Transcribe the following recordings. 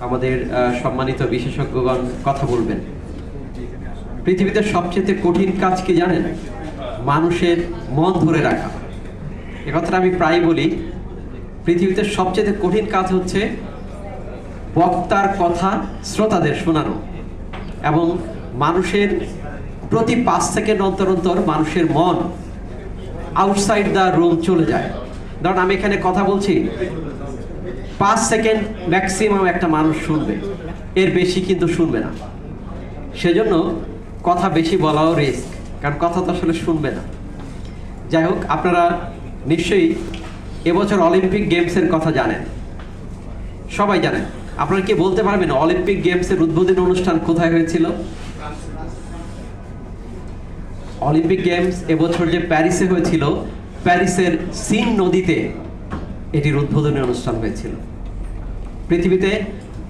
আমাদের সম্মানিত বিশেষজ্ঞগণ কথা বলবেন। পৃথিবীতে সবচেয়ে কঠিন কাজ কি জানেন? মানুষের মন ধরে রাখা। এ কথাটা আমি প্রায় বলি। পৃথিবীতে সবচেয়ে কঠিন কাজ হচ্ছে বক্তার কথা শ্রোতাদের শোনানো, এবং মানুষের প্রতি 5 সেকেন্ড অন্তর অন্তর মানুষের মন আউটসাইড দ্য রুম চলে যায়। ধরুন আমি এখানে কথা বলছি, 5 সেকেন্ড ম্যাক্সিমাম একটা মানুষ শুনবে, এর বেশি কিন্তু শুনবে না। সেজন্য কথা বেশি বলাও রিস্ক, কারণ কথা তো আসলে শুনবে না। যাই হোক, আপনারা নিশ্চয়ই এবছর অলিম্পিক গেমসের কথা জানেন, সবাই জানেন। আপনারা কি বলতে পারবেন অলিম্পিক গেমসের উদ্বোধনী অনুষ্ঠান কোথায় হয়েছিল? অলিম্পিক গেমস এবছর যে প্যারিসে হয়েছিল, প্যারিসের সিন নদীতে এটির উদ্বোধনী অনুষ্ঠান হয়েছিল। পৃথিবীতে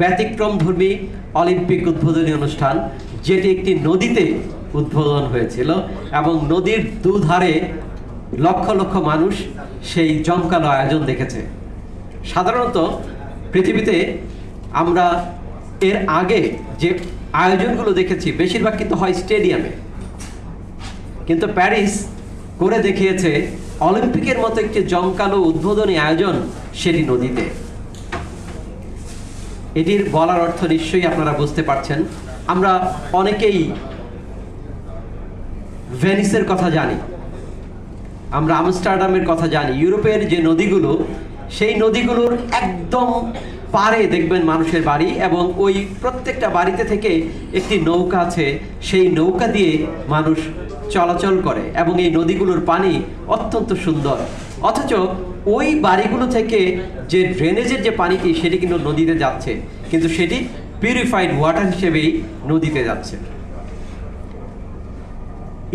ব্যতিক্রমধর্মী অলিম্পিক উদ্বোধনী অনুষ্ঠান, যেটি একটি নদীতে উদ্বোধন হয়েছিল, এবং নদীর দুধারে লক্ষ লক্ষ মানুষ সেই জমকালো আয়োজন দেখেছে। সাধারণত পৃথিবীতে আমরা এর আগে যে আয়োজনগুলো দেখেছি বেশিরভাগ কিন্তু হয় স্টেডিয়ামে, কিন্তু প্যারিস করে দেখিয়েছে অলিম্পিকের মতো একটি জমকালো উদ্বোধনী আয়োজন, সেটি নদীতে। এটির বলার অর্থ নিশ্চয়ই আপনারা বুঝতে পারছেন। আমরা অনেকেই ভেনিসের কথা জানি, আমরা আমস্টারডামের কথা জানি। ইউরোপের যে নদীগুলো, সেই নদীগুলোর একদম পারে দেখবেন মানুষের বাড়ি, এবং ওই প্রত্যেকটা বাড়িতে থেকে একটি নৌকা আছে, সেই নৌকা দিয়ে মানুষ চলাচল করে, এবং এই নদীগুলোর পানি অত্যন্ত সুন্দর। অথচ ওই বাড়িগুলো থেকে যে ড্রেনেজের যে পানিটি, সেটি কিন্তু নদীতে যাচ্ছে, কিন্তু সেটি পিউরিফাইড ওয়াটার হিসেবেই নদীতে যাচ্ছে।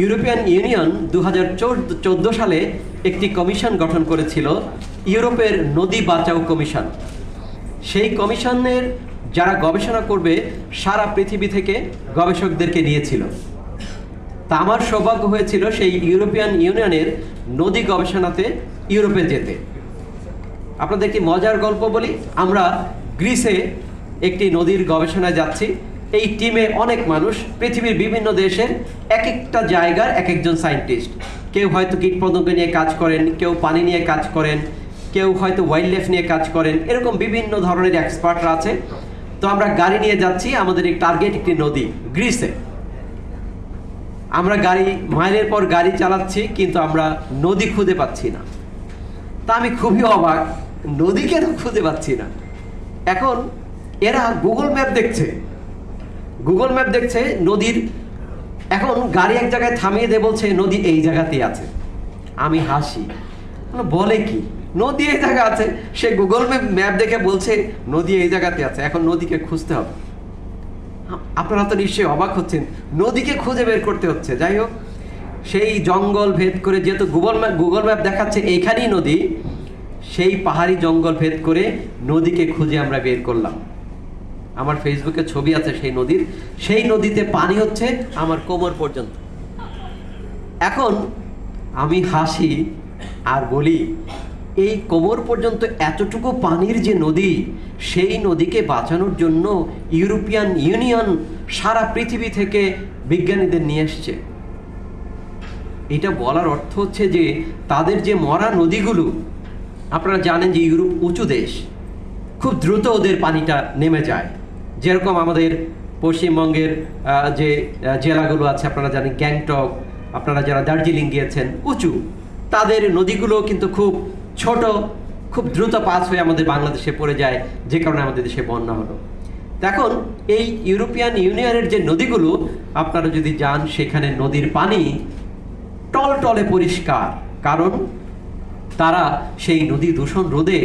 ইউরোপিয়ান ইউনিয়ন 2014 সালে একটি কমিশন গঠন করেছিল, ইউরোপের নদী বাঁচাও কমিশন। সেই কমিশনের যারা গবেষণা করবে, সারা পৃথিবী থেকে গবেষকদেরকে নিয়েছিল। তা আমার সৌভাগ্য হয়েছিল সেই ইউরোপিয়ান ইউনিয়নের নদী গবেষণাতে ইউরোপে যেতে। আপনাদের একটি মজার গল্প বলি। আমরা গ্রিসে একটি নদীর গবেষণায় যাচ্ছি। এই টিমে অনেক মানুষ, পৃথিবীর বিভিন্ন দেশের এক একটা জায়গার এক একজন সায়েন্টিস্ট। কেউ হয়তো কীটপতঙ্গ নিয়ে কাজ করেন, কেউ পানি নিয়ে কাজ করেন, কেউ হয়তো ওয়াইল্ড লাইফ নিয়ে কাজ করেন, এরকম বিভিন্ন ধরনের এক্সপার্টরা আছে। তো আমরা গাড়ি নিয়ে যাচ্ছি, আমাদের এই টার্গেট একটি নদী গ্রিসে। আমরা গাড়ি মাইলের পর গাড়ি চালাচ্ছি, কিন্তু আমরা নদী খুঁজে পাচ্ছি না। তা আমি খুবই অবাক, নদী কেন খুঁজে পাচ্ছি না। এখন এরা গুগল ম্যাপ দেখছে নদীর। এখন গাড়ি এক জায়গায় থামিয়ে দিয়ে বলছে নদী এই জায়গাতেই আছে। আমি হাসি, বলে কি নদী এই জায়গা আছে? সে গুগল ম্যাপ দেখে বলছে নদী এই জায়গাতে আছে। এখন নদীকে খুঁজতে হবে। আপনারা তো নিশ্চয়ই অবাক হচ্ছেন, নদীকে খুঁজে বের করতে হচ্ছে। যাই হোক, সেই জঙ্গল ভেদ করে, যেহেতু গুগল ম্যাপ দেখাচ্ছে এইখানেই নদী, সেই পাহাড়ি জঙ্গল ভেদ করে নদীকে খুঁজে আমরা বের করলাম। আমার ফেসবুকে ছবি আছে সেই নদীর। সেই নদীতে পানি হচ্ছে আমার কোমর পর্যন্ত। এখন আমি হাসি আর বলি, এই কোমর পর্যন্ত এতটুকু পানির যে নদী, সেই নদীকে বাঁচানোর জন্য ইউরোপিয়ান ইউনিয়ন সারা পৃথিবী থেকে বিজ্ঞানীদের নিয়ে এসছে। এটা বলার অর্থ হচ্ছে যে তাদের যে মরা নদীগুলো, আপনারা জানেন যে ইউরোপ উঁচু দেশ, খুব দ্রুত ওদের পানিটা নেমে যায়। যেরকম আমাদের পশ্চিমবঙ্গের যে জেলাগুলো আছে, আপনারা জানেন গ্যাংটক, আপনারা যারা দার্জিলিং গিয়েছেন, উঁচু, তাদের নদীগুলো কিন্তু খুব ছোট, খুব দ্রুত পাস হয়ে আমাদের বাংলাদেশে পড়ে যায়, যে কারণে আমাদের দেশে বন্যা হলো। এখন এই ইউরোপিয়ান ইউনিয়নের যে নদীগুলো, আপনারা যদি যান, সেখানে নদীর পানি টলটলে পরিষ্কার, কারণ তারা সেই নদী দূষণ রোধে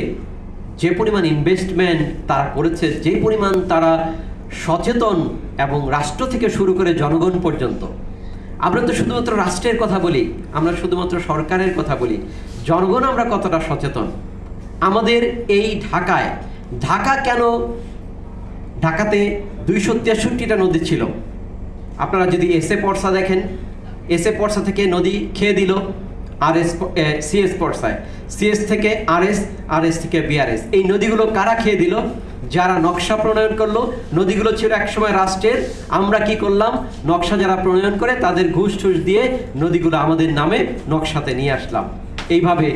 যে পরিমাণ ইনভেস্টমেন্ট তারা করেছে, যে পরিমাণ তারা সচেতন, এবং রাষ্ট্র থেকে শুরু করে জনগণ পর্যন্ত। আমরা তো শুধুমাত্র রাষ্ট্রের কথা বলি, আমরা শুধুমাত্র সরকারের কথা বলি, জনগণ আমরা কতটা সচেতন? আমাদের এই ঢাকা কেন, ঢাকাতে 263টা নদী ছিল। আপনারা যদি এসএ পর্সা দেখেন, এসএ পর্সা থেকে নদী খেয়ে দিল সিএস পর্সায়, সিএস থেকে আরএস, আরএস থেকে বিআরএস। এই নদীগুলো কারা খেয়ে দিল? যারা নকশা প্রণয়ন করলো, নদীগুলো ছিল একসময় রাষ্ট্রের, আমরা কি করলাম, নকশা যারা প্রণয়ন করে তাদের ঘুষ ঠুস দিয়ে নদীগুলো আমাদের নামে নকশাতে নিয়ে আসলাম। এইভাবে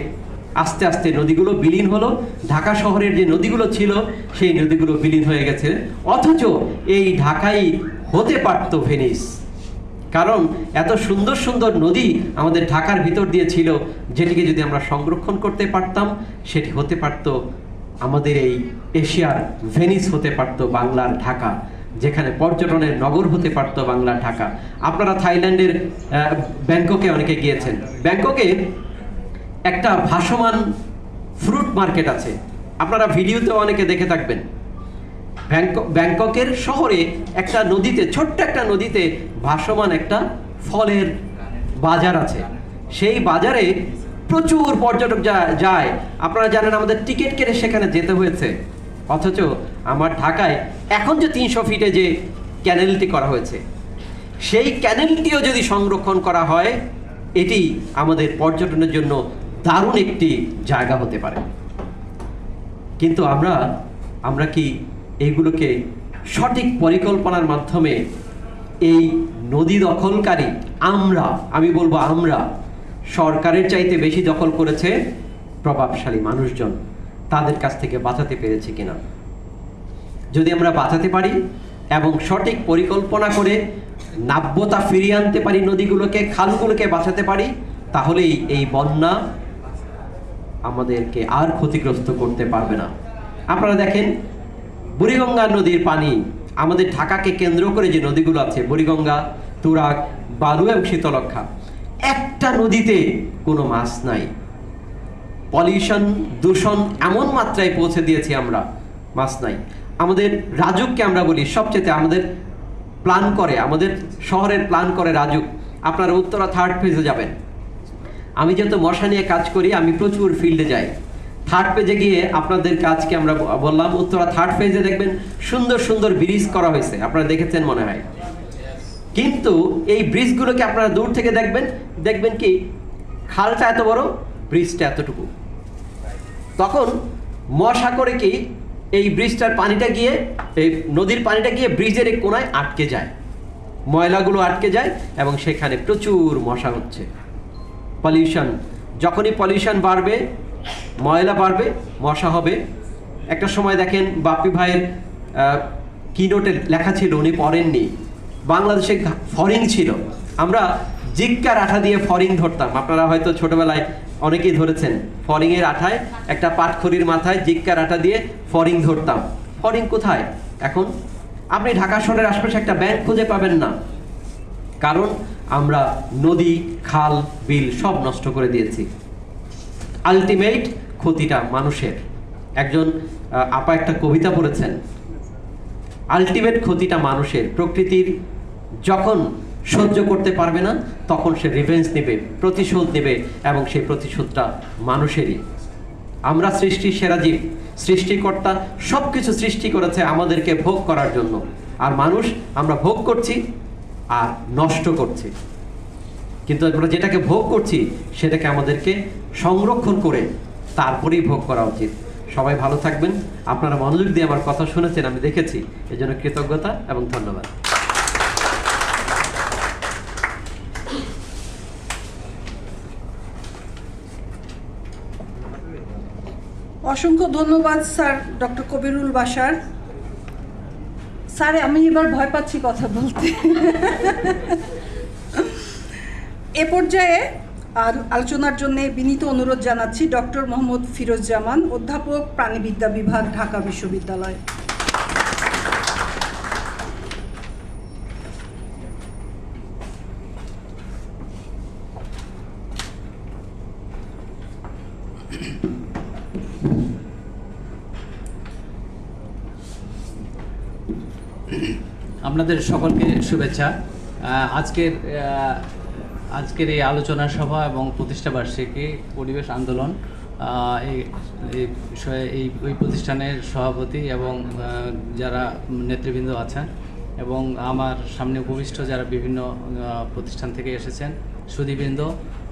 আস্তে আস্তে নদীগুলো বিলীন হলো। ঢাকা শহরের যে নদীগুলো ছিল সেই নদীগুলো বিলীন হয়ে গেছে, অথচ এই ঢাকাই হতে পারত ভেনিস। কারণ এত সুন্দর সুন্দর নদী আমাদের ঢাকার ভিতর দিয়ে ছিল, যেটিকে যদি আমরা সংরক্ষণ করতে পারতাম সেটি হতে পারত আমাদের এই এশিয়ার ভেনিস, হতে পারত বাংলার ঢাকা, যেখানে পর্যটনের নগর হতে পারত বাংলার ঢাকা। আপনারা থাইল্যান্ডের ব্যাংককে অনেকে গিয়েছেন। ব্যাংককে একটা ভাসমান ফ্রুট মার্কেট আছে, আপনারা ভিডিওতে অনেকে দেখে থাকবেন। ব্যাংককের শহরে একটা নদীতে, ছোট্ট একটা নদীতে ভাসমান একটা ফলের বাজার আছে। সেই বাজারে প্রচুর পর্যটক যায়। আপনারা জানেন আমাদের টিকিট কেটে সেখানে যেতে হয়েছে, অথচ আমার ঢাকায় এখন যে 300 ফিটে যে ক্যানেলটি করা হয়েছে, সেই ক্যানেলটিও যদি সংরক্ষণ করা হয়, এটি আমাদের পর্যটনের জন্য দারুণ একটি জায়গা হতে পারে। কিন্তু আমরা কি এইগুলোকে সঠিক পরিকল্পনার মাধ্যমে, এই নদী দখলকারী আমি বলবো আমরা, সরকারের চাইতে বেশি দখল করেছে প্রভাবশালী মানুষজন, তাদের কাছ থেকে বাঁচাতে পেরেছি কিনা? যদি আমরা বাঁচাতে পারি এবং সঠিক পরিকল্পনা করে নাব্যতা ফিরিয়ে আনতে পারি, নদীগুলোকে, খালগুলোকে বাঁচাতে পারি, তাহলেই এই বন্যা আমাদেরকে আর ক্ষতিগ্রস্ত করতে পারবে না। আপনারা দেখেন বুড়িগঙ্গা নদীর পানি, আমাদের ঢাকাকে কেন্দ্র করে যে নদীগুলো আছে, বুড়িগঙ্গা, তুরাগ, বালু এবং শীতলক্ষা, একটা নদীতে কোনো মাছ নাই। পলিউশন, দূষণ এমন মাত্রায় পৌঁছে দিয়েছি আমরা, মাছ নাই। আমাদের রাজুককে আমরা বলি সবচেয়ে, আমাদের প্ল্যান করে, আমাদের শহরের প্ল্যান করে রাজুক। আপনারা উত্তরা 3rd ফেজে যাবেন। আমি যেহেতু মশা নিয়ে কাজ করি, আমি প্রচুর ফিল্ডে যাই। 3rd পেজে গিয়ে আপনাদের কাজকে আমরা বললাম, উত্তরা 3rd ফেজে দেখবেন সুন্দর সুন্দর ব্রিজ করা হয়েছে, আপনারা দেখেছেন মনে হয়। কিন্তু এই ব্রিজগুলোকে আপনারা দূর থেকে দেখবেন কি খালটা এত বড়, ব্রিজটা এতটুকু। তখন মশা করে কি এই ব্রিজটার পানিটা গিয়ে, এই নদীর পানিটা গিয়ে ব্রিজের এক কোনায় আটকে যায়, ময়লাগুলো আটকে যায় এবং সেখানে প্রচুর মশা হচ্ছে। পলিউশন, যখনই পলিউশন বাড়বে, ময়লা বাড়বে, মশা হবে। একটা সময় দেখেন বাপ্পি ভাইয়ের কিনোটে লেখা ছিল, উনি পড়েননি, বাংলাদেশে ফড়িং ছিল। আমরা জিক্কার আঠা দিয়ে ফড়িং ধরতাম, আপনারা হয়তো ছোটবেলায় অনেকেই ধরেছেন। ফড়িংয়ের আঠায়, একটা পাটখড়ির মাথায় জিক্কার আঠা দিয়ে ফড়িং ধরতাম। ফড়িং কোথায় এখন? আপনি ঢাকা শহরের আশপাশে একটা ব্যাংক খুঁজে পাবেন না, কারণ আমরা নদী, খাল, বিল সব নষ্ট করে দিয়েছি। আলটিমেট ক্ষতিটা মানুষের। একজন আপা একটা কবিতা পড়েছেন, আলটিমেট ক্ষতিটা মানুষের। প্রকৃতির যখন সহ্য করতে পারবে না, তখন সে রিভেঞ্জ নেবে, প্রতিশোধ নেবে, এবং সেই প্রতিশোধটা মানুষেরই। আমরা সৃষ্টির সেরা জীব, সৃষ্টিকর্তা সব কিছু সৃষ্টি করেছে আমাদেরকে ভোগ করার জন্য, আর মানুষ আমরা ভোগ করছি আর নষ্ট করছি। কিন্তু আমরা যেটাকে ভোগ করছি সেটাকে আমাদেরকে সংরক্ষণ করে তারপরেই ভোগ করা উচিত। সবাই ভালো থাকবেন। আপনারা মনোযোগ দিয়ে আমার কথা শুনেছেন, আমি দেখেছি, এজন্য কৃতজ্ঞতা এবং ধন্যবাদ। অসংখ্য ধন্যবাদ sir, doctor Kabirul Bashar sir. আমি এবার ভয় পাচ্ছি কথা বলতে। এ পর্যায়ে আলোচনার জন্য বিনীত অনুরোধ জানাচ্ছি ডক্টর মোহাম্মদ ফিরোজ জামান, অধ্যাপক, প্রাণীবিদ্যা বিভাগ, ঢাকা বিশ্ববিদ্যালয়। আপনাদের সকলকে শুভেচ্ছা। আজকের এই আলোচনা সভা এবং প্রতিষ্ঠাবার্ষিকী পরিবেশ আন্দোলন, এই বিষয়ে এই প্রতিষ্ঠানের সভাপতি এবং যারা নেতৃবৃন্দ আছেন এবং আমার সামনে উপবিষ্ট যারা বিভিন্ন প্রতিষ্ঠান থেকে এসেছেন, সুধীবৃন্দ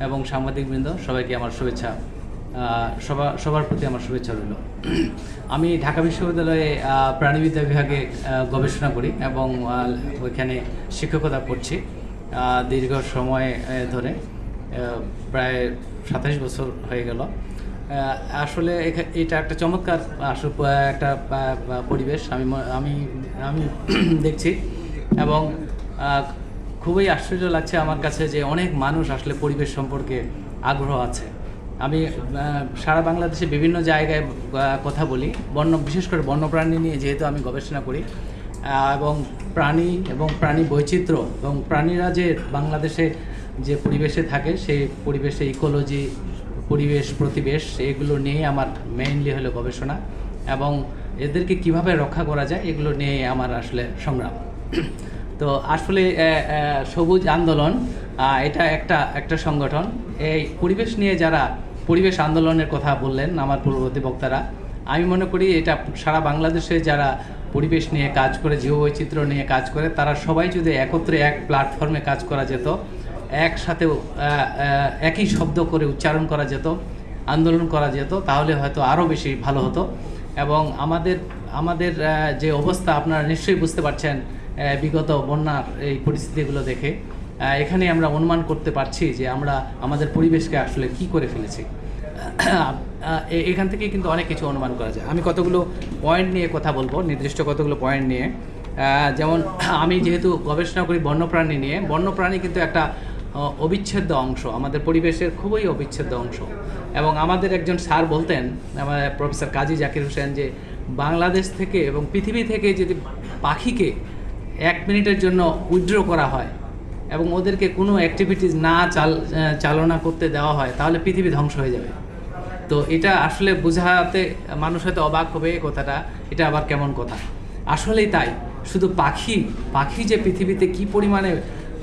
এবং সাংবাদিকবৃন্দ, সবাইকে আমার শুভেচ্ছা। সবার প্রতি আমার শুভেচ্ছা রইল। আমি ঢাকা বিশ্ববিদ্যালয়ে প্রাণীবিদ্যা বিভাগে গবেষণা করি এবং ওইখানে শিক্ষকতা করছি দীর্ঘ সময় ধরে, প্রায় 27 বছর হয়ে গেল। আসলে এটা একটা চমৎকার একটা পরিবেশ আমি দেখছি এবং খুবই আশ্চর্য লাগছে আমার কাছে যে অনেক মানুষ আসলে পরিবেশ সম্পর্কে আগ্রহ আছে। আমি সারা বাংলাদেশে বিভিন্ন জায়গায় কথা বলি, বিশেষ করে বন্যপ্রাণী নিয়ে, যেহেতু আমি গবেষণা করি এবং প্রাণী বৈচিত্র্য এবং প্রাণীরা যে বাংলাদেশে যে পরিবেশে থাকে সেই পরিবেশে ইকোলজি, প্রতিবেশ এগুলো নিয়ে আমার মেইনলি হলো গবেষণা এবং এদেরকে কিভাবে রক্ষা করা যায় এগুলো নিয়ে আমার আসলে সংগ্রাম। তো আসলে সবুজ আন্দোলন এটা একটা সংগঠন। এই পরিবেশ নিয়ে যারা পরিবেশ আন্দোলনের কথা বললেন আমার পূর্ববর্তী বক্তারা, আমি মনে করি এটা সারা বাংলাদেশে যারা পরিবেশ নিয়ে কাজ করে, জীববৈচিত্র্য নিয়ে কাজ করে, তারা সবাই যদি একত্রে এক প্ল্যাটফর্মে কাজ করা যেত, একসাথে একই শব্দ করে উচ্চারণ করা যেত, আন্দোলন করা যেত, তাহলে হয়তো আরও বেশি ভালো হতো। এবং আমাদের যে অবস্থা আপনারা নিশ্চয়ই বুঝতে পারছেন বিগত বন্যার এই পরিস্থিতিগুলো দেখে, এখানে আমরা অনুমান করতে পারছি যে আমরা আমাদের পরিবেশকে আসলে কি করে ফেলেছি। এখান থেকে কিন্তু অনেক কিছু অনুমান করা যায়। আমি কতগুলো পয়েন্ট নিয়ে কথা বলবো, নির্দিষ্ট কতগুলো পয়েন্ট নিয়ে। যেমন আমি যেহেতু গবেষণা করি বন্যপ্রাণী নিয়ে, বন্যপ্রাণী কিন্তু একটা অবিচ্ছেদ্য অংশ, আমাদের পরিবেশের খুবই অবিচ্ছেদ্য অংশ। এবং আমাদের একজন স্যার বলতেন, আমাদের প্রফেসর কাজী জাকির হোসেন, যে বাংলাদেশ থেকে এবং পৃথিবী থেকে যদি পাখিকে 1 মিনিটের জন্য উইথড্র করা হয় এবং ওদেরকে কোনো অ্যাক্টিভিটিস না চালনা করতে দেওয়া হয়, তাহলে পৃথিবী ধ্বংস হয়ে যাবে। তো এটা আসলে বোঝাতে মানুষ হয়তো অবাক হবে, কথাটা এটা আবার কেমন কথা। আসলেই তাই, শুধু পাখি যে পৃথিবীতে কি পরিমাণে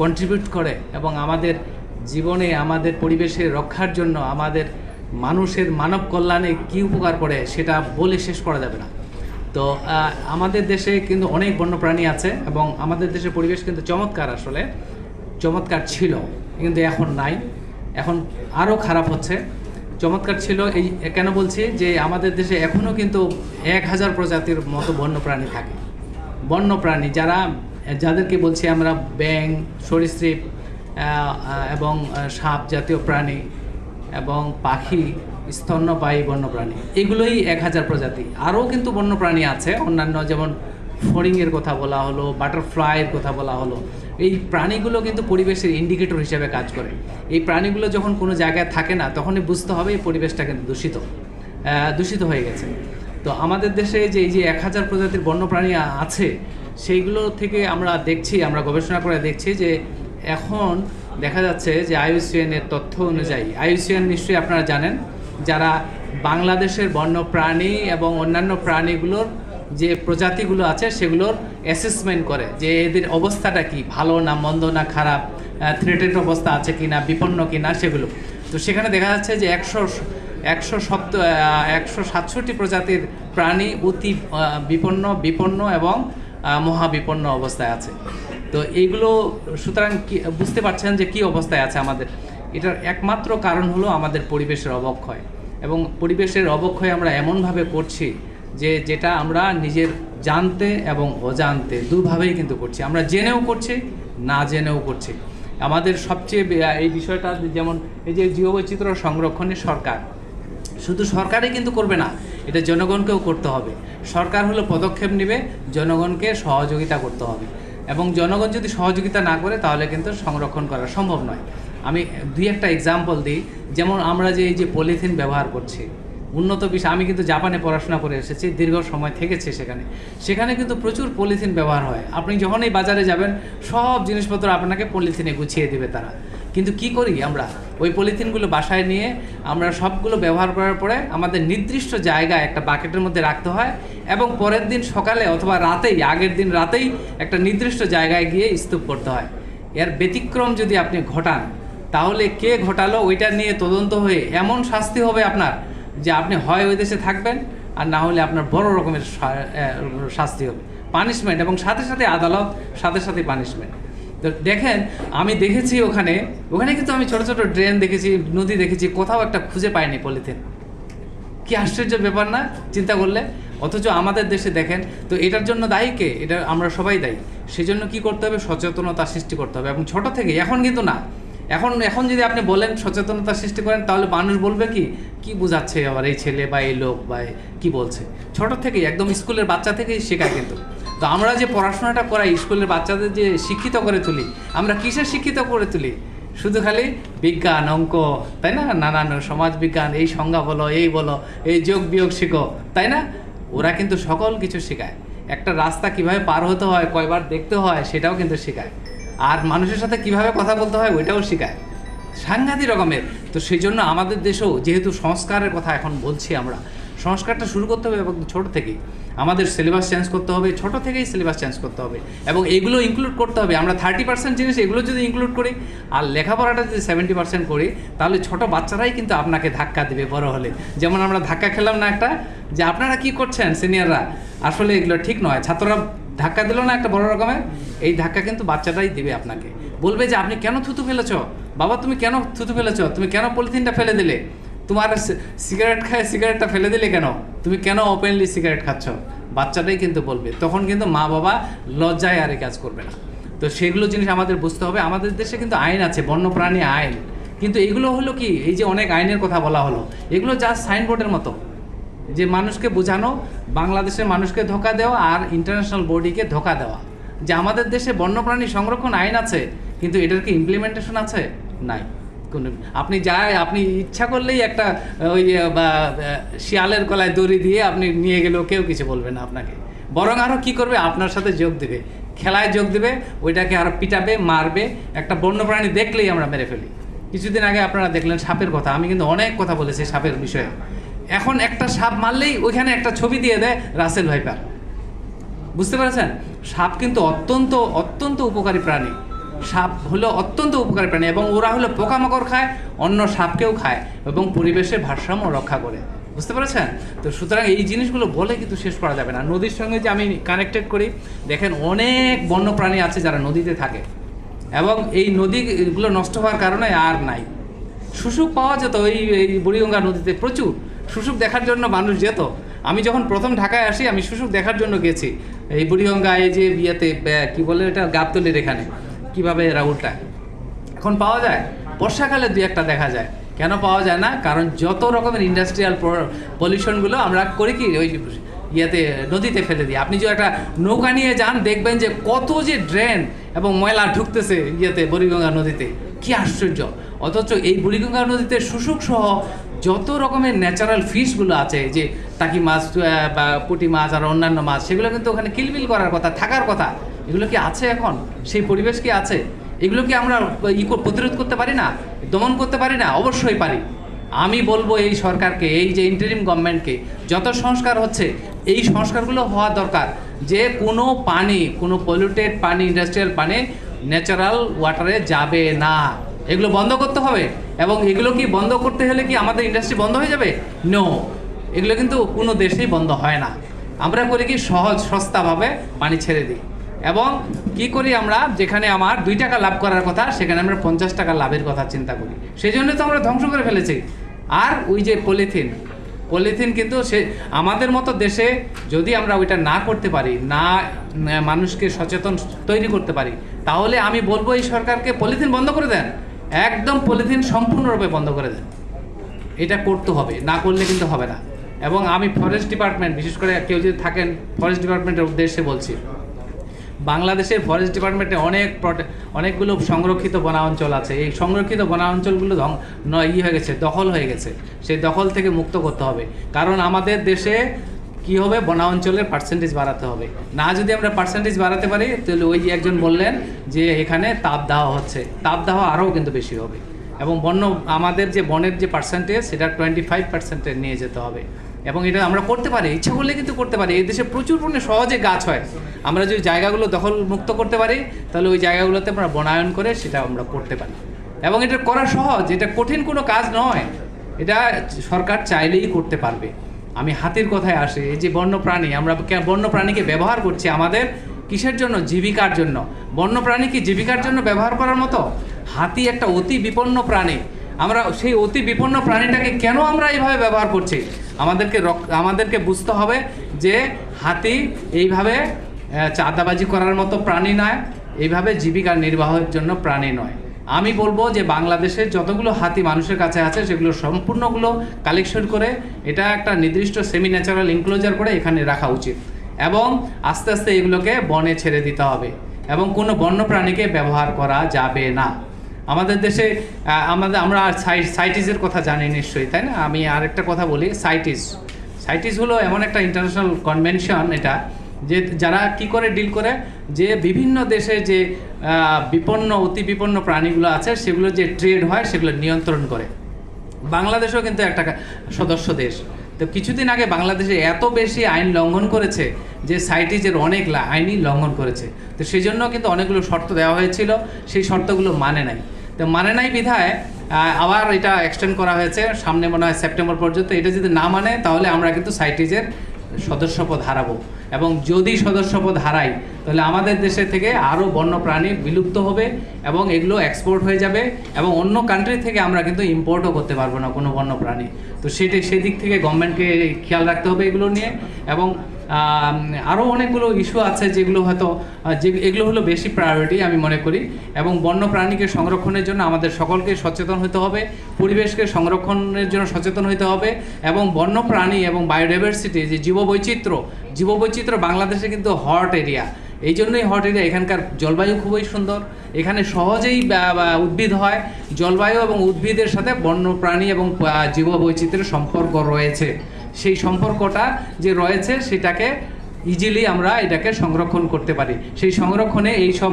কন্ট্রিবিউট করে এবং আমাদের জীবনে, আমাদের পরিবেশের রক্ষার জন্য, আমাদের মানুষের মানব কল্যাণে কি উপকার করে, সেটা বলে শেষ করা যাবে না। তো আমাদের দেশে কিন্তু অনেক বন্যপ্রাণী আছে এবং আমাদের দেশের পরিবেশ কিন্তু চমৎকার, আসলে চমৎকার ছিল, কিন্তু এখন নাই, এখন আরও খারাপ হচ্ছে। চমৎকার ছিল এই কেন বলছি, যে আমাদের দেশে এখনও কিন্তু 1000 প্রজাতির মতো বন্যপ্রাণী থাকে। বন্যপ্রাণী যাদেরকে বলছি আমরা ব্যাঙ, সরীসৃপ এবং সাপ জাতীয় প্রাণী এবং পাখি, স্তন্যপায়ী বন্যপ্রাণী, এগুলোই 1000 প্রজাতি। আরও কিন্তু বন্যপ্রাণী আছে অন্যান্য, যেমন ফড়িংয়ের কথা বলা হলো, বাটারফ্লাইয়ের কথা বলা হলো। এই প্রাণীগুলো কিন্তু পরিবেশের ইন্ডিকেটর হিসেবে কাজ করে। এই প্রাণীগুলো যখন কোনো জায়গায় থাকে না, তখনই বুঝতে হবে এই পরিবেশটা কিন্তু দূষিত হয়ে গেছে। তো আমাদের দেশে যে এই যে 1000 প্রজাতির বন্যপ্রাণী আছে, সেইগুলো থেকে আমরা গবেষণা করে দেখছি যে এখন দেখা যাচ্ছে যে IUCN-এর তথ্য অনুযায়ী, IUCN নিশ্চয়ই আপনারা জানেন, যারা বাংলাদেশের বন্যপ্রাণী এবং অন্যান্য প্রাণীগুলোর যে প্রজাতিগুলো আছে সেগুলোর অ্যাসেসমেন্ট করে, যে এদের অবস্থাটা কি, ভালো না মন্দ না খারাপ, থ্রেটেড অবস্থা আছে কি না, বিপন্ন কি না, সেগুলো। তো সেখানে দেখা যাচ্ছে যে 167 প্রজাতির প্রাণী অতি বিপন্ন এবং মহাবিপন্ন অবস্থায় আছে। তো এইগুলো সুতরাং বুঝতে পারছেন যে কি অবস্থায় আছে আমাদের। এটার একমাত্র কারণ হলো আমাদের পরিবেশের অবক্ষয়, এবং পরিবেশের অবক্ষয় আমরা এমনভাবে করছি যেটা আমরা নিজের জানতে এবং অজান্তে দুভাবেই কিন্তু করছি। আমরা জেনেও করছি, না জেনেও করছি। আমাদের সবচেয়ে এই বিষয়টা, যেমন এই যে জীববৈচিত্র্য সংরক্ষণে শুধু সরকারই কিন্তু করবে না, এটা জনগণকেও করতে হবে। সরকার হলো পদক্ষেপ নেবে, জনগণকে সহযোগিতা করতে হবে, এবং জনগণ যদি সহযোগিতা না করে তাহলে কিন্তু সংরক্ষণ করা সম্ভব নয়। আমি 2-1টা এক্সাম্পল দিই। যেমন আমরা যে এই যে পলিথিন ব্যবহার করছি, উন্নত বিষয়, আমি কিন্তু জাপানে পড়াশোনা করে এসেছি, দীর্ঘ সময় থেকেছি সেখানে কিন্তু প্রচুর পলিথিন ব্যবহার হয়। আপনি যখনই বাজারে যাবেন, সব জিনিসপত্র আপনাকে পলিথিনে গুছিয়ে দেবে তারা। কিন্তু কি করি আমরা, ওই পলিথিনগুলো বাসায় নিয়ে আমরা সবগুলো ব্যবহার করার পরে আমাদের নির্দিষ্ট জায়গায় একটা বাকেটের মধ্যে রাখতে হয়, এবং পরের দিন সকালে অথবা আগের দিন রাতেই একটা নির্দিষ্ট জায়গায় গিয়ে স্তূপ করতে হয়। এর ব্যতিক্রম যদি আপনি ঘটান, তাহলে কে ঘটালো ওইটা নিয়ে তদন্ত হয়ে এমন শাস্তি হবে আপনার, যে আপনি হয় ওই দেশে থাকবেন, আর না হলে আপনার বড় রকমের শাস্তি হবে, পানিশমেন্ট, এবং সাথে সাথে আদালত, সাথে পানিশমেন্ট। তো দেখেন, আমি দেখেছি ওখানে কিন্তু আমি ছোট ছোট ড্রেন দেখেছি, নদী দেখেছি, কোথাও একটা খুঁজে পাইনি পলিথিন। কি আশ্চর্যের ব্যাপার না চিন্তা করলে? অথচ আমাদের দেশে দেখেন তো এটার জন্য দায়ী কে? এটা আমরা সবাই দায়ী। সেজন্য কি করতে হবে? সচেতনতা সৃষ্টি করতে হবে, এবং ছোট থেকে। এখন কিন্তু না, এখন যদি আপনি বলেন সচেতনতা সৃষ্টি করেন, তাহলে মানুষ বলবে কি বোঝাচ্ছে আবার এই ছেলে বা এই লোক বা কি বলছে। ছোট থেকেই একদম স্কুলের বাচ্চা থেকেই শেখায় কিন্তু। তো আমরা যে পড়াশোনাটা করাই, স্কুলের বাচ্চাদের যে শিক্ষিত করে তুলি, আমরা কিসে শিক্ষিত করে তুলি? শুধু খালি বিজ্ঞান, অঙ্ক, তাই না, নানান সমাজ বিজ্ঞান, এই সংজ্ঞা বলো, এই বলো, এই যোগ বিয়োগ শিখো, তাই না? ওরা কিন্তু সকল কিছু শেখায়। একটা রাস্তা কিভাবে পার হতে হয়, কয়বার দেখতে হয়, সেটাও কিন্তু শেখায়। আর মানুষের সাথে কিভাবে কথা বলতে হয়, ওইটাও শেখায়। সাংঘাতিক রকমের। তো সেই জন্য আমাদের দেশেও যেহেতু সংস্কারের কথা এখন বলছি, আমরা সংস্কারটা শুরু করতে হবে এবং ছোট থেকেই আমাদের সিলেবাস চেঞ্জ করতে হবে, ছোট থেকেই সিলেবাস চেঞ্জ করতে হবে, এবং এগুলো ইনক্লুড করতে হবে। আমরা 30% জিনিস এগুলো যদি ইনক্লুড করি আর লেখাপড়াটা যদি 70% করি, তাহলে ছোট বাচ্চারাই কিন্তু আপনাকে ধাক্কা দেবে বড় হলে। যেমন আমরা ধাক্কা খেলাম না একটা, যে আপনারা কি করছেন সিনিয়ররা, আসলে এগুলো ঠিক নয়। ছাত্ররা ধাক্কা দিল না একটা বড় রকমের, এই ধাক্কা কিন্তু বাচ্চাটাই দিবে আপনাকে। বলবে যে আপনি কেন থুতু ফেলেছ বাবা, তুমি কেন থুতু ফেলেছ, তুমি কেন পলিথিনটা ফেলে দিলে, তোমার সিগারেট খায় সিগারেটটা ফেলে দিলে কেন, তুমি কেন ওপেনলি সিগারেট খাচ্ছ, বাচ্চাটাই কিন্তু বলবে। তখন কিন্তু মা বাবা লজ্জায় আর এই কাজ করবে না। তো সেগুলো জিনিস আমাদের বুঝতে হবে। আমাদের দেশে কিন্তু আইন আছে, বন্যপ্রাণী আইন, কিন্তু এগুলো হলো কি, এই যে অনেক আইনের কথা বলা হলো, এগুলো জাস্ট সাইনবোর্ডের মতো, যে মানুষকে বোঝানো, বাংলাদেশের মানুষকে ধোকা দেওয়া আর ইন্টারন্যাশনাল বডিকে ধোকা দেওয়া, যে আমাদের দেশে বন্যপ্রাণী সংরক্ষণ আইন আছে, কিন্তু এটার কি ইমপ্লিমেন্টেশন আছে? নাই। কোনো আপনি ইচ্ছা করলেই একটা ওই বা শিয়ালের গলায় দড়ি দিয়ে আপনি নিয়ে গেলেও কেউ কিছু বলবে না আপনাকে, বরং আরও কী করবে, আপনার সাথে যোগ দেবে, খেলায় যোগ দেবে, ওইটাকে আরও পিটাবে, মারবে। একটা বন্যপ্রাণী দেখলেই আমরা মেরে ফেলি। কিছুদিন আগে আপনারা দেখলেন সাপের কথা, আমি কিন্তু অনেক কথা বলেছি সাপের বিষয়ে। এখন একটা সাপ মারলেই ওইখানে একটা ছবি দিয়ে দেয় রাসেল ভাইপার। বুঝতে পেরেছেন? সাপ কিন্তু অত্যন্ত অত্যন্ত উপকারী প্রাণী। সাপ হলো অত্যন্ত উপকারী প্রাণী, এবং ওরা হলো পোকামাকড় খায়, অন্য সাপকেও খায়, এবং পরিবেশের ভারসাম্য রক্ষা করে। বুঝতে পেরেছেন? তো সুতরাং এই জিনিসগুলো বলে কিন্তু শেষ করা যাবে না। নদীর সঙ্গে যে আমি কানেক্টেড করি, দেখেন অনেক বন্যপ্রাণী আছে যারা নদীতে থাকে, এবং এই নদীগুলো নষ্ট হওয়ার কারণে আর নাই। শুশুক পাওয়া যেত এই বুড়িগঙ্গা নদীতে, প্রচুর শুশুক দেখার জন্য মানুষ যেত। আমি যখন প্রথম ঢাকায় আসি, আমি শুশুক দেখার জন্য গেছি এই বুড়িগঙ্গা, এই যে বিয়েতে কি বলে এটা, গাবতলির এখানে কীভাবে এরা উল্টায়। এখন পাওয়া যায়, বর্ষাকালে দুই একটা দেখা যায়। কেন পাওয়া যায় না? কারণ যত রকমের ইন্ডাস্ট্রিয়াল পলিউশনগুলো আমরা করি কি, ওই নদীতে ফেলে দিই। আপনি যদি একটা নৌকা নিয়ে যান, দেখবেন যে কত যে ড্রেন এবং ময়লা ঢুকতেছে বুড়িগঙ্গা নদীতে, কি আশ্চর্য। অথচ এই বুড়িগঙ্গা নদীতে শুশুক সহ যত রকমের ন্যাচারাল ফিশগুলো আছে, যে টাকি মাছ বা পুঁটি মাছ আর অন্যান্য মাছ, সেগুলো কিন্তু ওখানে কিলবিল করার কথা, থাকার কথা। এগুলো কি আছে এখন? সেই পরিবেশ কি আছে? এগুলো কি আমরা প্রতিরোধ করতে পারি না, দমন করতে পারি না? অবশ্যই পারি। আমি বলবো এই সরকারকে, এই যে ইন্টারিম গভর্নমেন্টকে, যত সংস্কার হচ্ছে এই সংস্কারগুলো হওয়া দরকার, যে কোনো পানি, কোনো পলিউটেড পানি, ইন্ডাস্ট্রিয়াল পানি ন্যাচারাল ওয়াটারে যাবে না। এগুলো বন্ধ করতে হবে। এবং এগুলো কি বন্ধ করতে হলে কি আমাদের ইন্ডাস্ট্রি বন্ধ হয়ে যাবে? নো, এগুলো কিন্তু কোনো দেশেই বন্ধ হয় না। আমরা করি কি, সহজ সস্তাভাবে পানি ছেড়ে দিই, এবং কি করি আমরা, যেখানে আমার 2 টাকা লাভ করার কথা, সেখানে আমরা 50 টাকা লাভের কথা চিন্তা করি। সেই জন্য তো আমরা ধ্বংস করে ফেলেছি। আর ওই যে পলিথিন কিন্তু সে আমাদের মতো দেশে যদি আমরা ওইটা না করতে পারি, না মানুষকে সচেতন তৈরি করতে পারি, তাহলে আমি বলবো এই সরকারকে পলিথিন বন্ধ করে দেন, একদম পলিথিন সম্পূর্ণরূপে বন্ধ করে দেন। এটা করতে হবে, না করলে কিন্তু হবে না। এবং আমি ফরেস্ট ডিপার্টমেন্ট, বিশেষ করে কেউ যদি থাকেন ফরেস্ট ডিপার্টমেন্টের উদ্দেশ্যে বলছি, বাংলাদেশের ফরেস্ট ডিপার্টমেন্টে অনেকগুলো সংরক্ষিত বনাঞ্চল আছে। এই সংরক্ষিত বনাঞ্চলগুলো হয়ে গেছে, দখল হয়ে গেছে। সেই দখল থেকে মুক্ত করতে হবে। কারণ আমাদের দেশে কি হবে, বনাঞ্চলের পার্সেন্টেজ বাড়াতে হবে। না যদি আমরা পার্সেন্টেজ বাড়াতে পারি, তাহলে ওই যে একজন বললেন যে এখানে তাপদাহ হচ্ছে, তাপদাহ আরও কিন্তু বেশি হবে। এবং আমাদের যে বনের যে পার্সেন্টেজ, সেটা 25% নিয়ে যেতে হবে। এবং এটা আমরা করতে পারি, ইচ্ছা করলে কিন্তু করতে পারি। এই দেশে প্রচুর পরিমাণে সহজে গাছ হয়। আমরা যদি জায়গাগুলো দখল মুক্ত করতে পারি, তাহলে ওই জায়গাগুলোতে আমরা বনায়ন করে সেটা আমরা করতে পারি। এবং এটা করা সহজ, এটা কঠিন কোনো কাজ নয়, এটা সরকার চাইলেই করতে পারবে। আমি হাতির কথায় আসি, এই যে বন্যপ্রাণী, আমরা বন্যপ্রাণীকে ব্যবহার করছি আমাদের কিসের জন্য? জীবিকার জন্য। বন্যপ্রাণী কি জীবিকার জন্য ব্যবহার করার মতো? হাতি একটা অতি বিপন্ন প্রাণী। আমরা সেই অতি বিপন্ন প্রাণীটাকে কেন আমরা এইভাবে ব্যবহার করছি? আমাদেরকে বুঝতে হবে যে হাতি এইভাবে চাঁদাবাজি করার মতো প্রাণী নয়, এইভাবে জীবিকা নির্বাহের জন্য প্রাণী নয়। আমি বলবো যে বাংলাদেশের যতগুলো হাতি মানুষের কাছে আছে সেগুলো সম্পূর্ণগুলো কালেকশন করে এটা একটা নির্দিষ্ট সেমি ন্যাচারাল ইনক্লোজার করে এখানে রাখা উচিত, এবং আস্তে আস্তে এগুলোকে বনে ছেড়ে দিতে হবে, এবং কোনো বন্য প্রাণীকে ব্যবহার করা যাবে না। আমাদের দেশে আমরা সাইটিসের কথা জানি নিশ্চয়ই, তাই না? আমি আরেকটা কথা বলি, সাইটিস হলো এমন একটা ইন্টারন্যাশনাল কনভেনশন, এটা যে যারা কি করে ডিল করে, যে বিভিন্ন দেশে যে অতি বিপন্ন প্রাণীগুলো আছে সেগুলো যে ট্রেড হয় সেগুলো নিয়ন্ত্রণ করে। বাংলাদেশও কিন্তু একটা সদস্য দেশ। তো কিছুদিন আগে বাংলাদেশে এত বেশি আইন লঙ্ঘন করেছে যে সাইটিজের অনেক আইনই লঙ্ঘন করেছে। তো সেই জন্য কিন্তু অনেকগুলো শর্ত দেওয়া হয়েছিল, সেই শর্তগুলো মানে নাই। তো মানে নাই বিধায় আবার এটা এক্সটেন্ড করা হয়েছে সামনে মনে হয় সেপ্টেম্বর পর্যন্ত। এটা যদি না মানে তাহলে আমরা কিন্তু সাইটিজের সদস্যপদ হারাবো, এবং যদি সদস্যপদ হারাই তাহলে আমাদের দেশে থেকে আরও বন্য প্রাণী বিলুপ্ত হবে এবং এগুলো এক্সপোর্ট হয়ে যাবে, এবং অন্য কান্ট্রি থেকে আমরা কিন্তু ইম্পোর্টও করতে পারবো না কোনো বন্য প্রাণী। তো সেদিক থেকে গভর্নমেন্টকে খেয়াল রাখতে হবে এগুলো নিয়ে। এবং আরও অনেকগুলো ইস্যু আছে যেগুলো হয়তো এগুলো হলো বেশি প্রায়োরিটি আমি মনে করি। এবং বন্য প্রাণীকে সংরক্ষণের জন্য আমাদের সকলকে সচেতন হতে হবে, পরিবেশকে সংরক্ষণের জন্য সচেতন হতে হবে, এবং বন্য প্রাণী এবং বায়োডাইভার্সিটি যে জীববৈচিত্র্য বাংলাদেশে কিন্তু হট এরিয়া। এই জন্যই হট এরিয়া, এখানকার জলবায়ু খুবই সুন্দর, এখানে সহজেই উদ্ভিদ হয়। জলবায়ু এবং উদ্ভিদের সাথে বন্য প্রাণী এবং জীববৈচিত্র্যের সম্পর্ক রয়েছে। সেই সম্পর্কটা যে রয়েছে সেটাকে ইজিলি আমরা এটাকে সংরক্ষণ করতে পারি। সেই সংরক্ষণে এই সব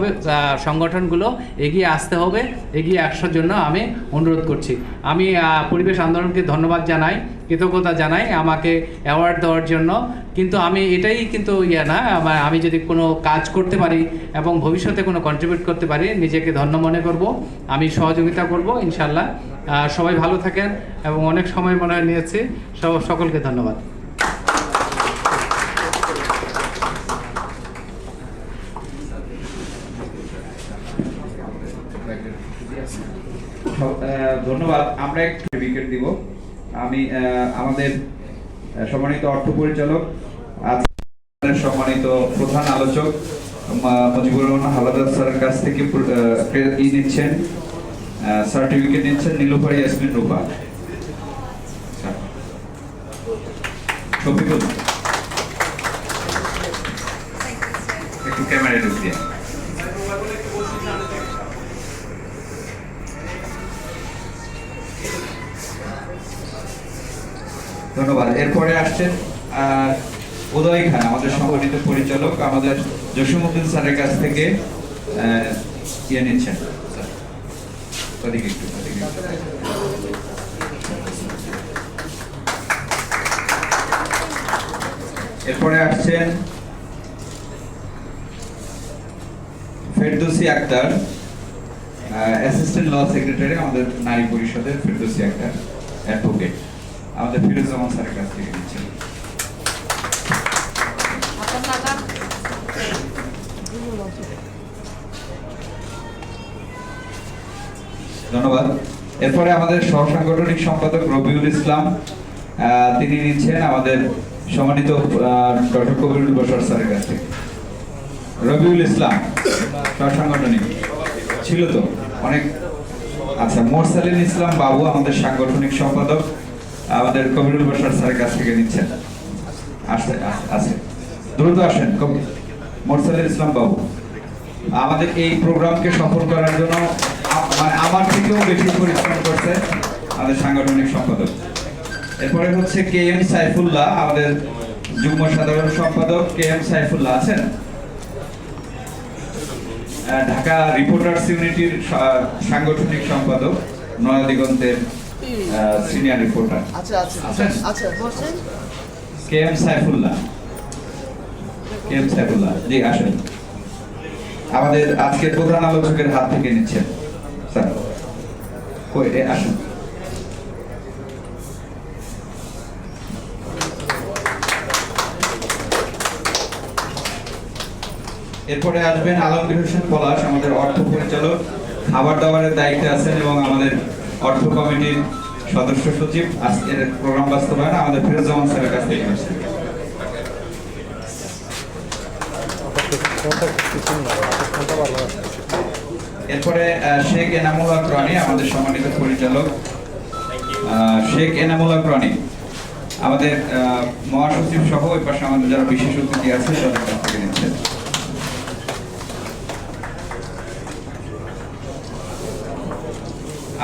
সংগঠনগুলো এগিয়ে আসতে হবে, এগিয়ে আসার জন্য আমি অনুরোধ করছি। আমি পরিবেশ আন্দোলনকে ধন্যবাদ জানাই, কৃতজ্ঞতা জানাই আমাকে অ্যাওয়ার্ড দেওয়ার জন্য। কিন্তু আমি এটাই কিন্তু আমি যদি কোনো কাজ করতে পারি এবং ভবিষ্যতে কোনো কন্ট্রিবিউট করতে পারি নিজেকে ধন্য মনে করব, আমি সহযোগিতা করব ইনশাল্লাহ। সবাই ভালো থাকেন, এবং অনেক সময় মনে হয় নিয়েছি। সকলকে ধন্যবাদ। ধন্যবাদ। আমরা একটু উইকেট দিব। আমি আমাদের সম্মানিত অর্থ পরিচালক, সম্মানিত প্রধান আলোচক মুজিবুর রহমান হাওলাদার স্যারের কাছ থেকে নিচ্ছেন, সার্টিফিকেট নিচ্ছেন নীলুফার ইয়াসমিন রূপা। শফিকুল একটু ক্যামেরায় ঢুক দিয়ে। ধন্যবাদ। এরপরে আসছেন উদয় খান, আমাদের সংগঠিত পরিচালক, আমাদের জসিমউদ্দিন স্যারের কাছ থেকে নিচ্ছেন। এরপরে আসছেন ফেরদৌসী আক্তার, অ্যাসিস্ট্যান্ট ল সেক্রেটারি আমাদের নারী পরিষদের, ফেরদৌসী আক্তার অ্যাডভোকেট, আমাদের ফিরোজ রহমান স্যারের কাছ থেকে নিচ্ছেন। ধন্যবাদ। এরপরে আমাদের সহসাংগঠনিক সম্পাদক রবিউল ইসলাম, তিনি নিচ্ছেন আমাদের সম্মানিত ডক্টর কবিরুল বশর স্যারের কাছ থেকে। রবিউল ইসলাম সহসাংগঠনিক ছিল তো অনেক। আচ্ছা, মোরসালিন ইসলাম বাবু, আমাদের সাংগঠনিক সম্পাদক, আমাদের কবিরুল বশর স্যারের কাছ থেকে নিচ্ছেন। আছে, দ্রুত আসেন। মোরসালিন ইসলাম বাবু আমাদের এই প্রোগ্রামকে সফল করার জন্য আমার থেকেও বেশি পরিশ্রম করছে আমাদের সাংগঠনিক সম্পাদক। এরপরে হচ্ছে কে এম সাইফুল্লাহ, আমাদের যুগ্ম সাধারণ সম্পাদক। কে এম সাইফুল্লাহ আছেন? ঢাকা রিপোর্টার্স ইউনিটির সাংগঠনিক সম্পাদক, নয়া দিগন্তের senior reporter. K M Saifullah, জি আসেন। আমাদের আজকের প্রধান আলোচকের হাত থেকে নিচ্ছেন স্যার, আসুন। এরপরে আসবেন আলমগীর হোসেন পলাশ, আমাদের অর্থ পরিচালক, খাবার দাবারের দায়িত্বে আছেন এবং আমাদের অর্থ কমিটির সদস্য সচিব আজকের প্রোগ্রাম বাস্তবায়ন আমাদের ফিরোজ্জামান স্যারের কাছ থেকে আসছে। এরপরে শেখ এনামুল হক রনি, আমাদের সম্মানিত পরিচালক শেখ এনামুল হক রনি, আমাদের মহাসচিব সহ ওই পাশে আমাদের যারা বিশেষ অতিথি আছে তাদের কাছ থেকে নিচ্ছেন।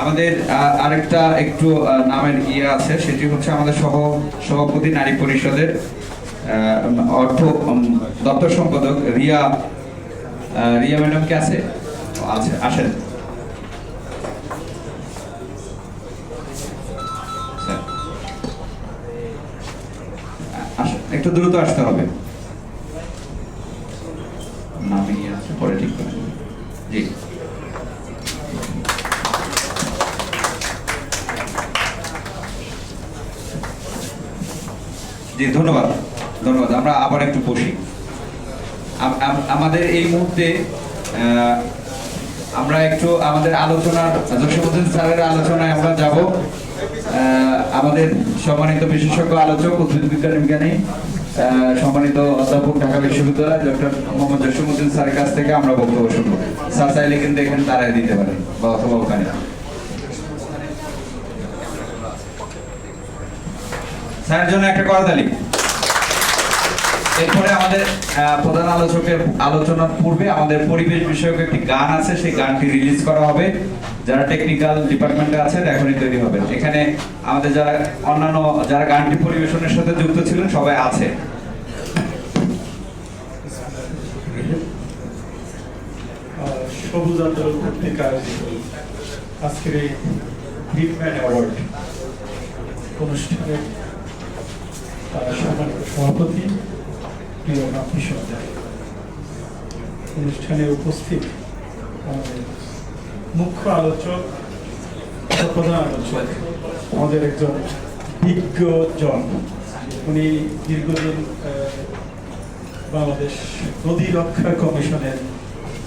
আমাদের আরেকটা একটু নামের আছে, সেটি হচ্ছে আমাদের সভাপতি নারী পরিষদের অর্থ দপ্তর সম্পাদক রিয়া ম্যাডাম কে আছে? আছে, আসেন। একটু দ্রুত আসতে হবে, নামিয়ে আছে পরে ঠিক করে। জি, জি, ধন্যবাদ। আমরা আবার একটু বসি। আমাদের এই মুহূর্তে আমরা একটু আমাদের আলোচনার জসীমউদ্দিন স্যারের আলোচনায় আমরা যাব। আমাদের সম্মানিত বিশেষজ্ঞ আলোচক উদ্ভিদ বিজ্ঞানী সম্মানিত অধ্যাপক ঢাকা বিশ্ববিদ্যালয় ডক্টর মোহাম্মদ জসীমউদ্দিন স্যারের কাছ থেকে আমরা বক্তব্য শুনবো। স্যার চাইলে কিন্তু এখানে দাঁড়ায় দিতে পারেন বা অথবা ওখানে। স্যারের জন্য একটা করতালি। এরপরে আমাদের প্রধান আলোচকের আলোচনার পূর্বে আমাদের পরিবেশ বিষয়ক একটি গান আছে, সেই গানটি রিলিজ করা হবে। যারা টেকনিক্যাল ডিপার্টমেন্টে আছেন এখনই তৈরি হবেন। এখানে আমাদের যারা অন্যান্য যারা গানটি পরিবেশনের সাথে যুক্ত ছিলেন সবাই আছে। সবুজ আন্দোলন কর্তৃক আয়োজিত আজকের এই গ্রিনম্যান অ্যাওয়ার্ড অনুষ্ঠানের সম্মানিত সভাপতি প্রিয় নাফি সর্দার, অনুষ্ঠানে উপস্থিত আমাদের মুখ্য আলোচক, প্রধান আলোচক, আমাদের একজন বিজ্ঞজন, উনি দীর্ঘদিন বাংলাদেশ নদী রক্ষা কমিশনের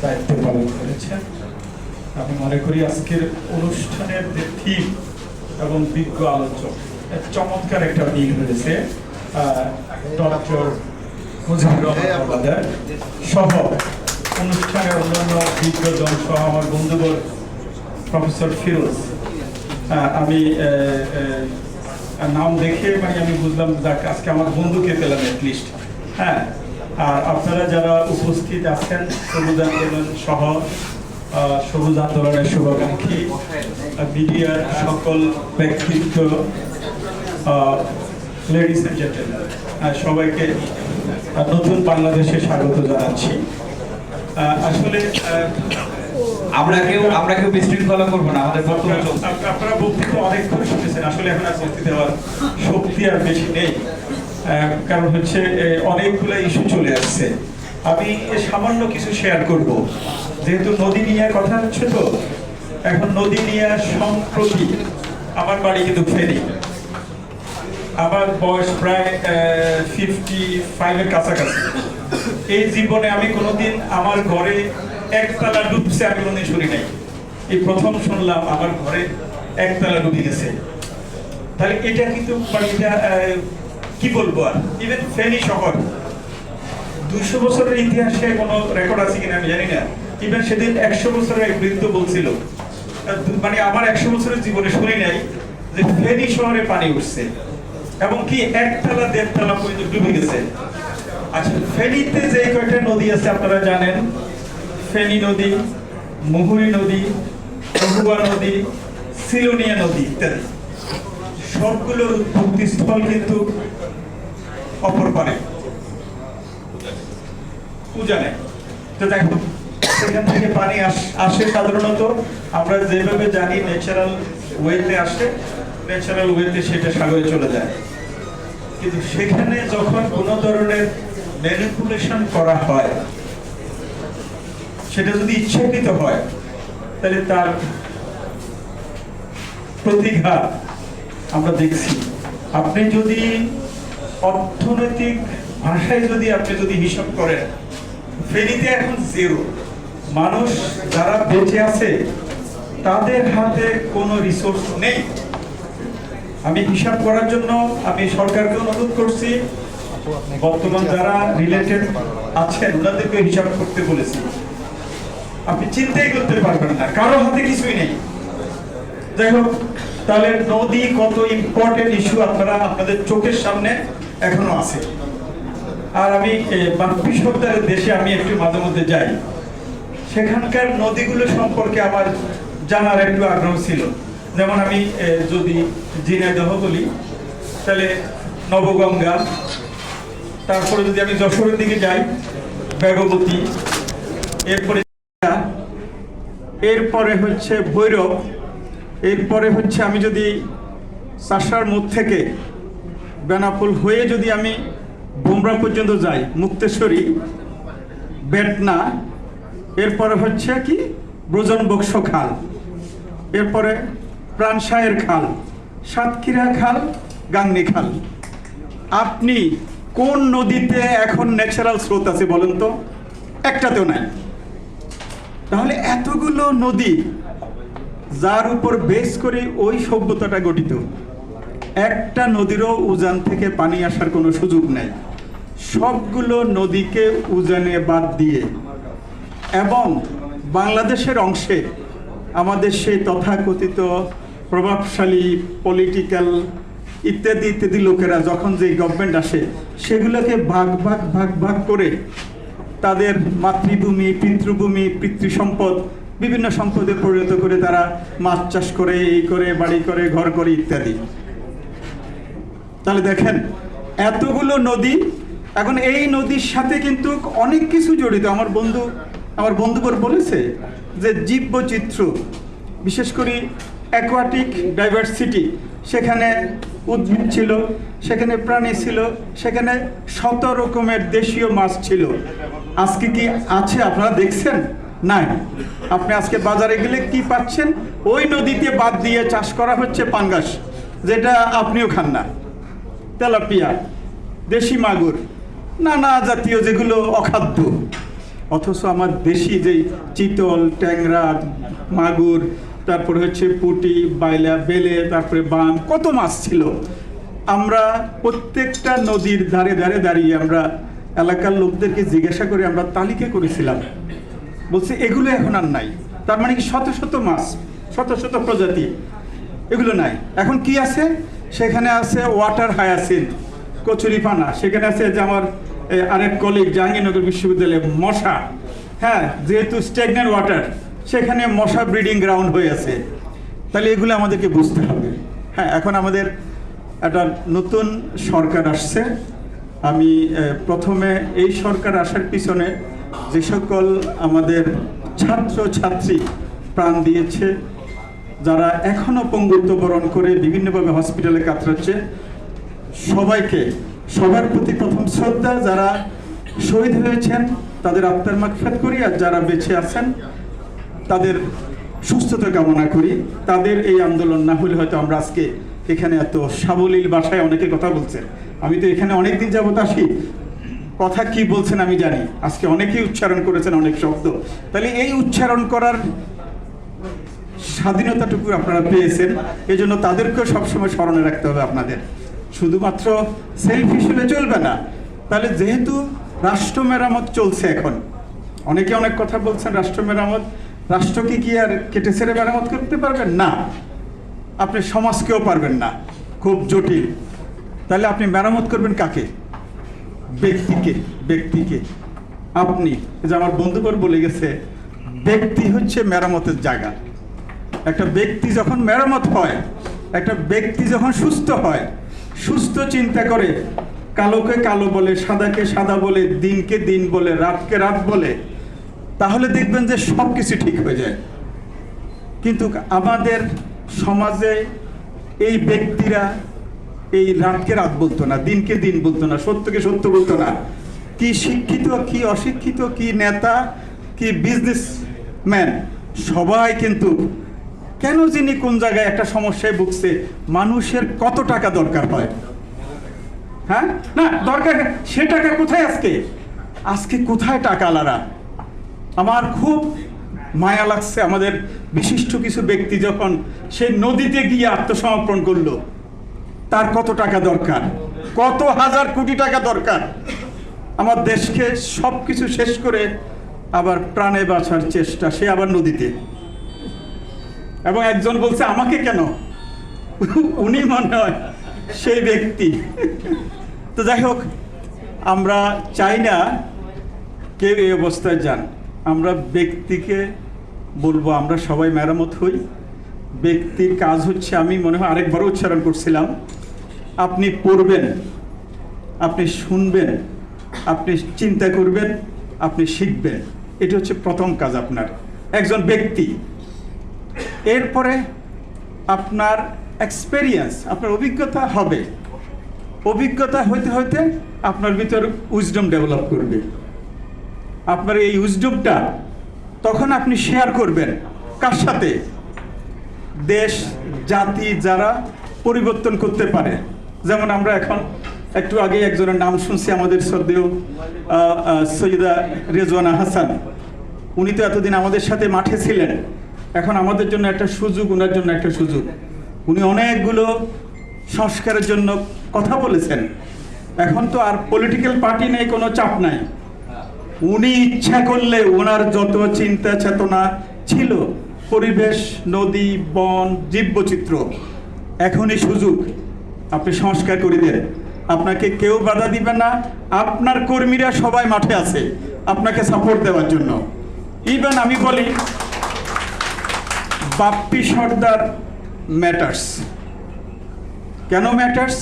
দায়িত্ব পালন করেছেন। আমি মনে করি আজকের অনুষ্ঠানের যে থিম এবং বিজ্ঞ আলোচক চমৎকার একটা মিল হয়েছে। ডক্টর মুজিবুর রহমান সহ অনুষ্ঠানের অন্যান্য বিজ্ঞজন সহ আমার বন্ধুবর প্রফেসর ফিরোজ, আমি নাম দেখে আমি বুঝলাম যাক আজকে আমার বন্ধুকে পেলাম অ্যাটলিস্ট। হ্যাঁ, আর আপনারা যারা উপস্থিত আছেন সবুজ আন্দোলন সহ সবুজ আন্দোলনের শুভাকাঙ্ক্ষী মিডিয়ার সকল ব্যক্তিত্ব, লেডিস এন্ড জেন্টলম্যান, সবাইকে নতুন বাংলাদেশে স্বাগত জানাচ্ছি। আসলে আমরা কেউ বিশৃঙ্খলা করবো না, আমাদের আপনারা বক্তব্য অনেকক্ষণ শুনেছেন। আসলে এখন আর বক্তৃতা দেওয়ার শক্তি আর বেশি নেই, কারণ হচ্ছে অনেকগুলো ইস্যু চলে আসছে। আমি সামান্য কিছু শেয়ার করব, যেহেতু নদী নিয়ে কথা হচ্ছে। তো এখন নদী নিয়ে সম্প্রতি আমার বাড়ি কিন্তু ফেনী, আমার বয়স প্রায় 55-এর কাছাকাছি। এই জীবনে আমি কোনোদিন আমার ঘরে একতলা ডুবছে আমি কোনোদিন শুনি নাই। এই প্রথম শুনলাম আমার ঘরে একতলা ডুবে গেছে। তাহলে এটা কিন্তু এটা কি বলবো, আর ইভেন ফেনী শহর 200 বছরের ইতিহাসে কোনো রেকর্ড আছে কিনা আমি জানি না। ইভেন সেদিন 100 বছরের এক বৃদ্ধ বলছিল, আমার 100 বছরের জীবনে শুনি নাই যে ফেনী শহরে পানি উঠছে এবং কি একতলা দেড়তলা পর্যন্ত ডুবে গেছে। আচ্ছা, ফেনীতে যে কয়টা নদী আছে আপনারা জানেন, ফেনী নদী, মুহুরী নদী, রঘুয়া নদী, সিলোনিয়া নদী ইত্যাদি, সবগুলোর উৎপত্তি স্থল কিন্তু অপর পারে উজানে। তো দেখো সেখান থেকে পানি আসে সাধারণত আমরা যেভাবে জানি ন্যাচারাল ওয়েতে আসে, ন্যাচারাল ওয়েতে সেটা সাগরে চলে যায়। কিন্তু সেখানে যখন কোনো ধরনের ম্যানিপুলেশন করা হয়, সেটা যদি ইচ্ছাকৃত হয়, তাহলে তার প্রতিঘাত আমরা দেখছি। আপনি যদি অর্থনৈতিক ভাষায় আপনি যদি হিসাব করেন, ফেনীতে এখন জিরো। মানুষ যারা বেঁচে আছে তাদের হাতে কোনো রিসোর্স নেই। আমি হিসাব করার জন্য আমি সরকারকে অনুরোধ করছি, বর্তমান যারা রিলেটেড আছেন ওনাদেরকে হিসাব করতে বলেছি। আপনি চিন্তাই করতে পারবেন না, কারো হাতে কিছুই নেই। যাই হোক, তাহলে নদী কত ইম্পর্টেন্ট ইস্যু আপনারা আপনাদের চোখের সামনে এখনো আছে। আর আমি বিশ্ববিদ্যালয়ের দেশে আমি একটু মাঝে মধ্যে যাই, সেখানকার নদীগুলো সম্পর্কে আমার জানার একটু আগ্রহ ছিল। যেমন আমি যদি ঝিনাইদহ বলি, তাহলে নবগঙ্গা, তারপরে যদি আমি যশোরের দিকে যাই বেগবতী, এরপরে হচ্ছে ভৈরব, এরপরে হচ্ছে আমি যদি চাষার মুখ থেকে বেনাপোল হয়ে যদি আমি বোমরা পর্যন্ত যাই, মুক্তেশ্বরী, বেটনা, এরপরে হচ্ছে কি ব্রজন বক্স খাল, এরপরে প্রাণসায়ের খাল, সাতক্ষীরা খাল, গাংনী খাল। আপনি কোন নদীতে এখন ন্যাচারাল স্রোত আছে বলেন তো? একটাতেও নাই। তাহলে এতগুলো নদী যার উপর বেস করে ওই সভ্যতাটা গঠিত, একটা নদীরও উজান থেকে পানি আসার কোনো সুযোগ নেই। সবগুলো নদীকে উজানে বাদ দিয়ে এবং বাংলাদেশের অংশে আমাদের সেই তথাকথিত প্রভাবশালী পলিটিক্যাল ইত্যাদি ইত্যাদি লোকেরা যখন যে গভর্নমেন্ট আসে, সেগুলোকে ভাগ ভাগ ভাগ ভাগ করে তাদের মাতৃভূমি, পিতৃভূমি, পিতৃসম্পদ বিভিন্ন সম্পদে পরিণত করে তারা মাছ চাষ করে, এই করে, বাড়ি করে, ঘর করে ইত্যাদি। তাহলে দেখেন এতগুলো নদী, এখন এই নদীর সাথে কিন্তু অনেক কিছু জড়িত। আমার বন্ধুবর বলেছে যে জীববৈচিত্র্য, বিশেষ করে অ্যাকোয়াটিক ডাইভার্সিটি, সেখানে উদ্ভিদ ছিল, সেখানে প্রাণী ছিল, সেখানে 100 রকমের দেশীয় মাছ ছিল। আজকে কি আছে আপনারা দেখছেন? নাই। আপনি আজকে বাজারে গেলে কি পাচ্ছেন? ওই নদীতে বাদ দিয়ে চাষ করা হচ্ছে পাঙ্গাস, যেটা আপনিও খান না, তেলাপিয়া, দেশি মাগুর, নানা জাতীয় যেগুলো অখাদ্য। অথচ আমার দেশি যেই চিতল, ট্যাংরা, মাগুর, তারপরে হচ্ছে পুঁটি, বাইলা, বেলে, তারপরে বান, কত মাছ ছিল। আমরা প্রত্যেকটা নদীর ধারে ধারে দাঁড়িয়ে আমরা এলাকার লোকদেরকে জিজ্ঞাসা করে আমরা তালিকা করেছিলাম, বলছে এগুলো এখন আর নাই। তার মানে কি শত শত মাছ, শত শত প্রজাতি, এগুলো নাই। এখন কি আছে? সেখানে আছে ওয়াটার হায়াসিন্থ, কচুরিপানা, সেখানে আছে যে আমার আরেক কলিগ জাহাঙ্গীরনগর বিশ্ববিদ্যালয়ে মশা, হ্যাঁ, যেহেতু স্ট্যাগনেন্ট ওয়াটার, সেখানে মশা ব্রিডিং গ্রাউন্ড হয়ে আছে। তাহলে এগুলো আমাদেরকে বুঝতে হবে। হ্যাঁ, এখন আমাদের একটা নতুন সরকার আসছে। আমি প্রথমে এই সরকার আসার পিছনে যে সকল আমাদের ছাত্র ছাত্রী প্রাণ দিয়েছে, যারা এখনো পঙ্গুত্ব বরণ করে বিভিন্নভাবে হসপিটালে কাতরাচ্ছে, সবাইকে, সবার প্রতি প্রথম শ্রদ্ধা। যারা শহীদ হয়েছেন তাদের আত্মার মাগফিরাত করি, আর যারা বেঁচে আছেন তাদের সুস্থতা কামনা করি। তাদের এই আন্দোলন না হলে হয়তো আমরা আজকে এখানে এত সাবলীল ভাষায় অনেকে কথা বলছেন। আমি তো এখানে অনেকদিন যাবত আসি, কথা কি বলছেন আমি জানি। আজকে অনেকেই উচ্চারণ করেছেন অনেক শব্দ। তাহলে এই উচ্চারণ করার স্বাধীনতাটুকু আপনারা পেয়েছেন, এই জন্য তাদেরকেও সবসময় স্মরণে রাখতে হবে আপনাদের। শুধুমাত্র সেলফিশ হলে চলবে না। তাহলে যেহেতু রাষ্ট্র মেরামত চলছে, এখন অনেকে অনেক কথা বলছেন রাষ্ট্র মেরামত, রাষ্ট্রকে কি আর কেটে ছেড়ে মেরামত করতে পারবেন না? আপনি সমাজকেও পারবেন না, খুব জটিল। তাহলে আপনি মেরামত করবেন কাকে? ব্যক্তিকে। ব্যক্তিকে আপনি, যে আমার বন্ধুবর বলে গেছে, ব্যক্তি হচ্ছে মেরামতের জায়গা। একটা ব্যক্তি যখন মেরামত হয়, একটা ব্যক্তি যখন সুস্থ হয়, সুস্থ চিন্তা করে, কালোকে কালো বলে, সাদাকে সাদা বলে, দিনকে দিন বলে, রাতকে রাত বলে, তাহলে দেখবেন যে সব কিছু ঠিক হয়ে যায়। কিন্তু আমাদের সমাজে এই ব্যক্তিরা এই রাতকে রাত বলতো না, দিনকে দিন বলতো না, সত্যকে সত্য বলতো না। কি শিক্ষিত, কি অশিক্ষিত, কি নেতা, কি বিজনেসম্যান, সবাই কিন্তু কেন যিনি কোন জায়গায় একটা সমস্যায় ভুগছে, মানুষের কত টাকা দরকার হয়, হ্যাঁ, না দরকার, সে টাকা কোথায় আজকে? আজকে কোথায় টাকা আলারা? আমার খুব মায়া লাগছে আমাদের বিশিষ্ট কিছু ব্যক্তি যখন সে নদীতে গিয়ে আত্মসমর্পণ করলো, তার কত টাকা দরকার, কত হাজার কোটি টাকা দরকার আমার দেশকে সব কিছু শেষ করে আবার প্রাণে বাঁচার চেষ্টা, সে আবার নদীতে। এবং একজন বলছে আমাকে কেন, উনি মনে হয় সেই ব্যক্তি। তো যাই হোক, আমরা চাই না কেউ এই অবস্থায় যান। আমরা ব্যক্তিকে বলবো আমরা সবাই মেরামত হই। ব্যক্তির কাজ হচ্ছে, আমি মনে হয় আরেকবারও উচ্চারণ করছিলাম, আপনি পড়বেন, আপনি শুনবেন, আপনি চিন্তা করবেন, আপনি শিখবেন। এটা হচ্ছে প্রথম কাজ আপনার, একজন ব্যক্তি। এরপরে আপনার এক্সপেরিয়েন্স, আপনার অভিজ্ঞতা হবে। অভিজ্ঞতা হইতে হইতে আপনার ভিতর উইজডম ডেভেলপ করবে। আপনার এই উইজডমটা তখন আপনি শেয়ার করবেন কার সাথে? দেশ জাতি যারা পরিবর্তন করতে পারে। যেমন আমরা এখন একটু আগে একজনের নাম শুনছি, আমাদের শ্রদ্ধেয় সৈয়দা রেজওয়ানা হাসান। উনি তো এতদিন আমাদের সাথে মাঠে ছিলেন, এখন আমাদের জন্য একটা সুযোগ, ওনার জন্য একটা সুযোগ। উনি অনেকগুলো সংস্কারের জন্য কথা বলেছেন। এখন তো আর পলিটিক্যাল পার্টি নেই, কোনো চাপ নাই। উনি ইচ্ছা করলে ওনার যত চিন্তা চেতনা ছিল, পরিবেশ, নদী, বন, জীববৈচিত্র্য, এখনই সুযোগ, আপনি সংস্কার করে দেন। আপনাকে কেউ বাধা দিবে না, আপনার কর্মীরা সবাই মাঠে আছে আপনাকে সাপোর্ট দেওয়ার জন্য। ইভেন আমি বলি, বাপ্পি সর্দার ম্যাটার্স। কেন ম্যাটার্স?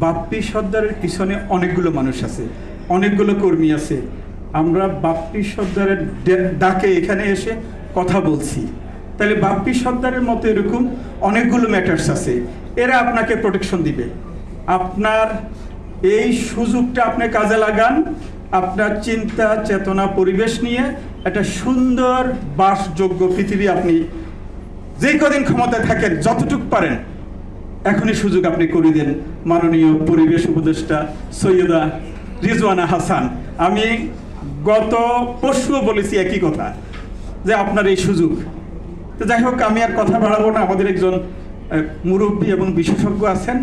বাপ্পি সর্দারের পিছনে অনেকগুলো মানুষ আছে, অনেকগুলো কর্মী আছে। আমরা বাপ্পি সর্দারের ডাকে এখানে এসে কথা বলছি, তাহলে বাপ্পি সর্দারের মতো এরকম অনেকগুলো ম্যাটার্স আছে, এরা আপনাকে প্রোটেকশন দিবে। আপনার এই সুযোগটা আপনি কাজে লাগান, আপনার চিন্তা চেতনা পরিবেশ নিয়ে একটা সুন্দর বাসযোগ্য পৃথিবী আপনি যেই কদিন ক্ষমতায় থাকেন যতটুকু পারেন এখনই সুযোগ আপনি করে দেন। মাননীয় পরিবেশ উপদেষ্টা সৈয়দা রিজওয়ানা হাসান, আমি গত পরশুও বলেছি একই কথা, যে আপনার এই সুযোগ। তো যাই হোক, আমি আর কথা বাড়াবো না। আমাদের একজন মুরব্বী এবং বিশেষজ্ঞ আছেন,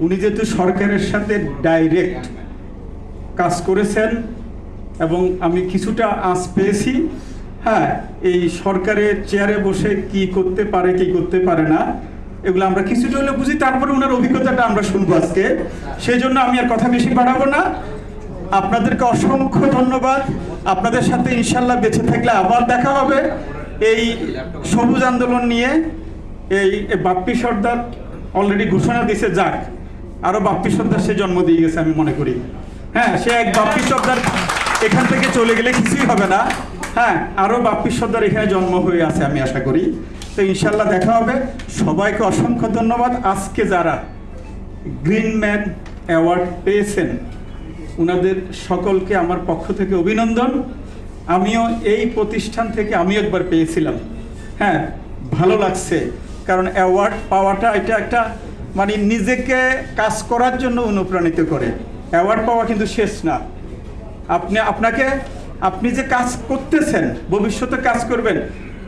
উনি যেহেতু সরকারের সাথে ডাইরেক্ট কাজ করেছেন এবং আমি কিছুটা আঁচ পেয়েছি। হ্যাঁ, এই সরকারের চেয়ারে বসে কি করতে পারে কি করতে পারে না এগুলো আমরা কিছুটা হলে বুঝি। তারপরে ওনার অভিজ্ঞতাটা আমরা শুনবো আজকে, সেই জন্য আমি আর কথা বেশি বাড়াবো না। আপনাদেরকে অসংখ্য ধন্যবাদ। আপনাদের সাথে ইনশাল্লাহ বেঁচে থাকলে আবার দেখা হবে এই সবুজ আন্দোলন নিয়ে। এই বাপ্পি সর্দার অলরেডি ঘোষণা দিয়েছে, যাক, আরো বাপ্পি সর্দার সে জন্ম দিয়ে গেছে আমি মনে করি। হ্যাঁ, সে এক বাপ্পি সর্দার এখান থেকে চলে গেলে কিছুই হবে না। হ্যাঁ, আরো বাপ্পি সর্দার এখানে জন্ম হয়ে আছে আমি আশা করি। তো ইনশাল্লাহ দেখা হবে। সবাইকে অসংখ্য ধন্যবাদ। আজকে যারা গ্রিন ম্যান অ্যাওয়ার্ড পেয়েছেন ওনাদের সকলকে আমার পক্ষ থেকে অভিনন্দন। আমিও এই প্রতিষ্ঠান থেকে আমি একবার পেয়েছিলাম। হ্যাঁ, ভালো লাগছে, কারণ অ্যাওয়ার্ড পাওয়াটা এটা একটা মানে নিজেকে কাজ করার জন্য অনুপ্রাণিত করে। অ্যাওয়ার্ড পাওয়া কিন্তু শেষ না। আপনি যে কাজ করতেছেন, ভবিষ্যতে কাজ করবেন,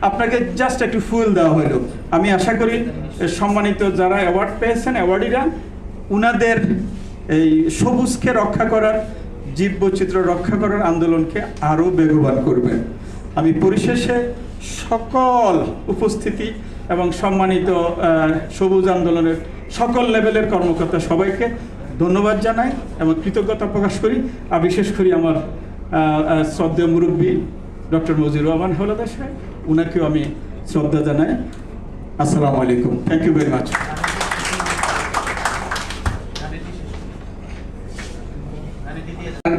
আপনাকে জাস্ট একটু ফুল দেওয়া হলো। আমি আশা করি সম্মানিত যারা অ্যাওয়ার্ড পেয়েছেন, অ্যাওয়ার্ডিরা, উনাদের এই সবুজকে রক্ষা করার, জীববৈচিত্র্য রক্ষা করার আন্দোলনকে আরও বেগবান করবেন। আমি পরিশেষে সকল উপস্থিতি এবং সম্মানিত সবুজ আন্দোলনের সকল লেভেলের কর্মকর্তা সবাইকে ধন্যবাদ জানাই এবং কৃতজ্ঞতা প্রকাশ করি। আর বিশেষ করে আমার শ্রদ্ধেয় মুরব্বী ডক্টর মজিবুর রহমান হাওলাদার সাহেব, ওনাকেও আমি শ্রদ্ধা জানাই। আসসালামু আলাইকুম, থ্যাংক ইউ ভেরি মাচ।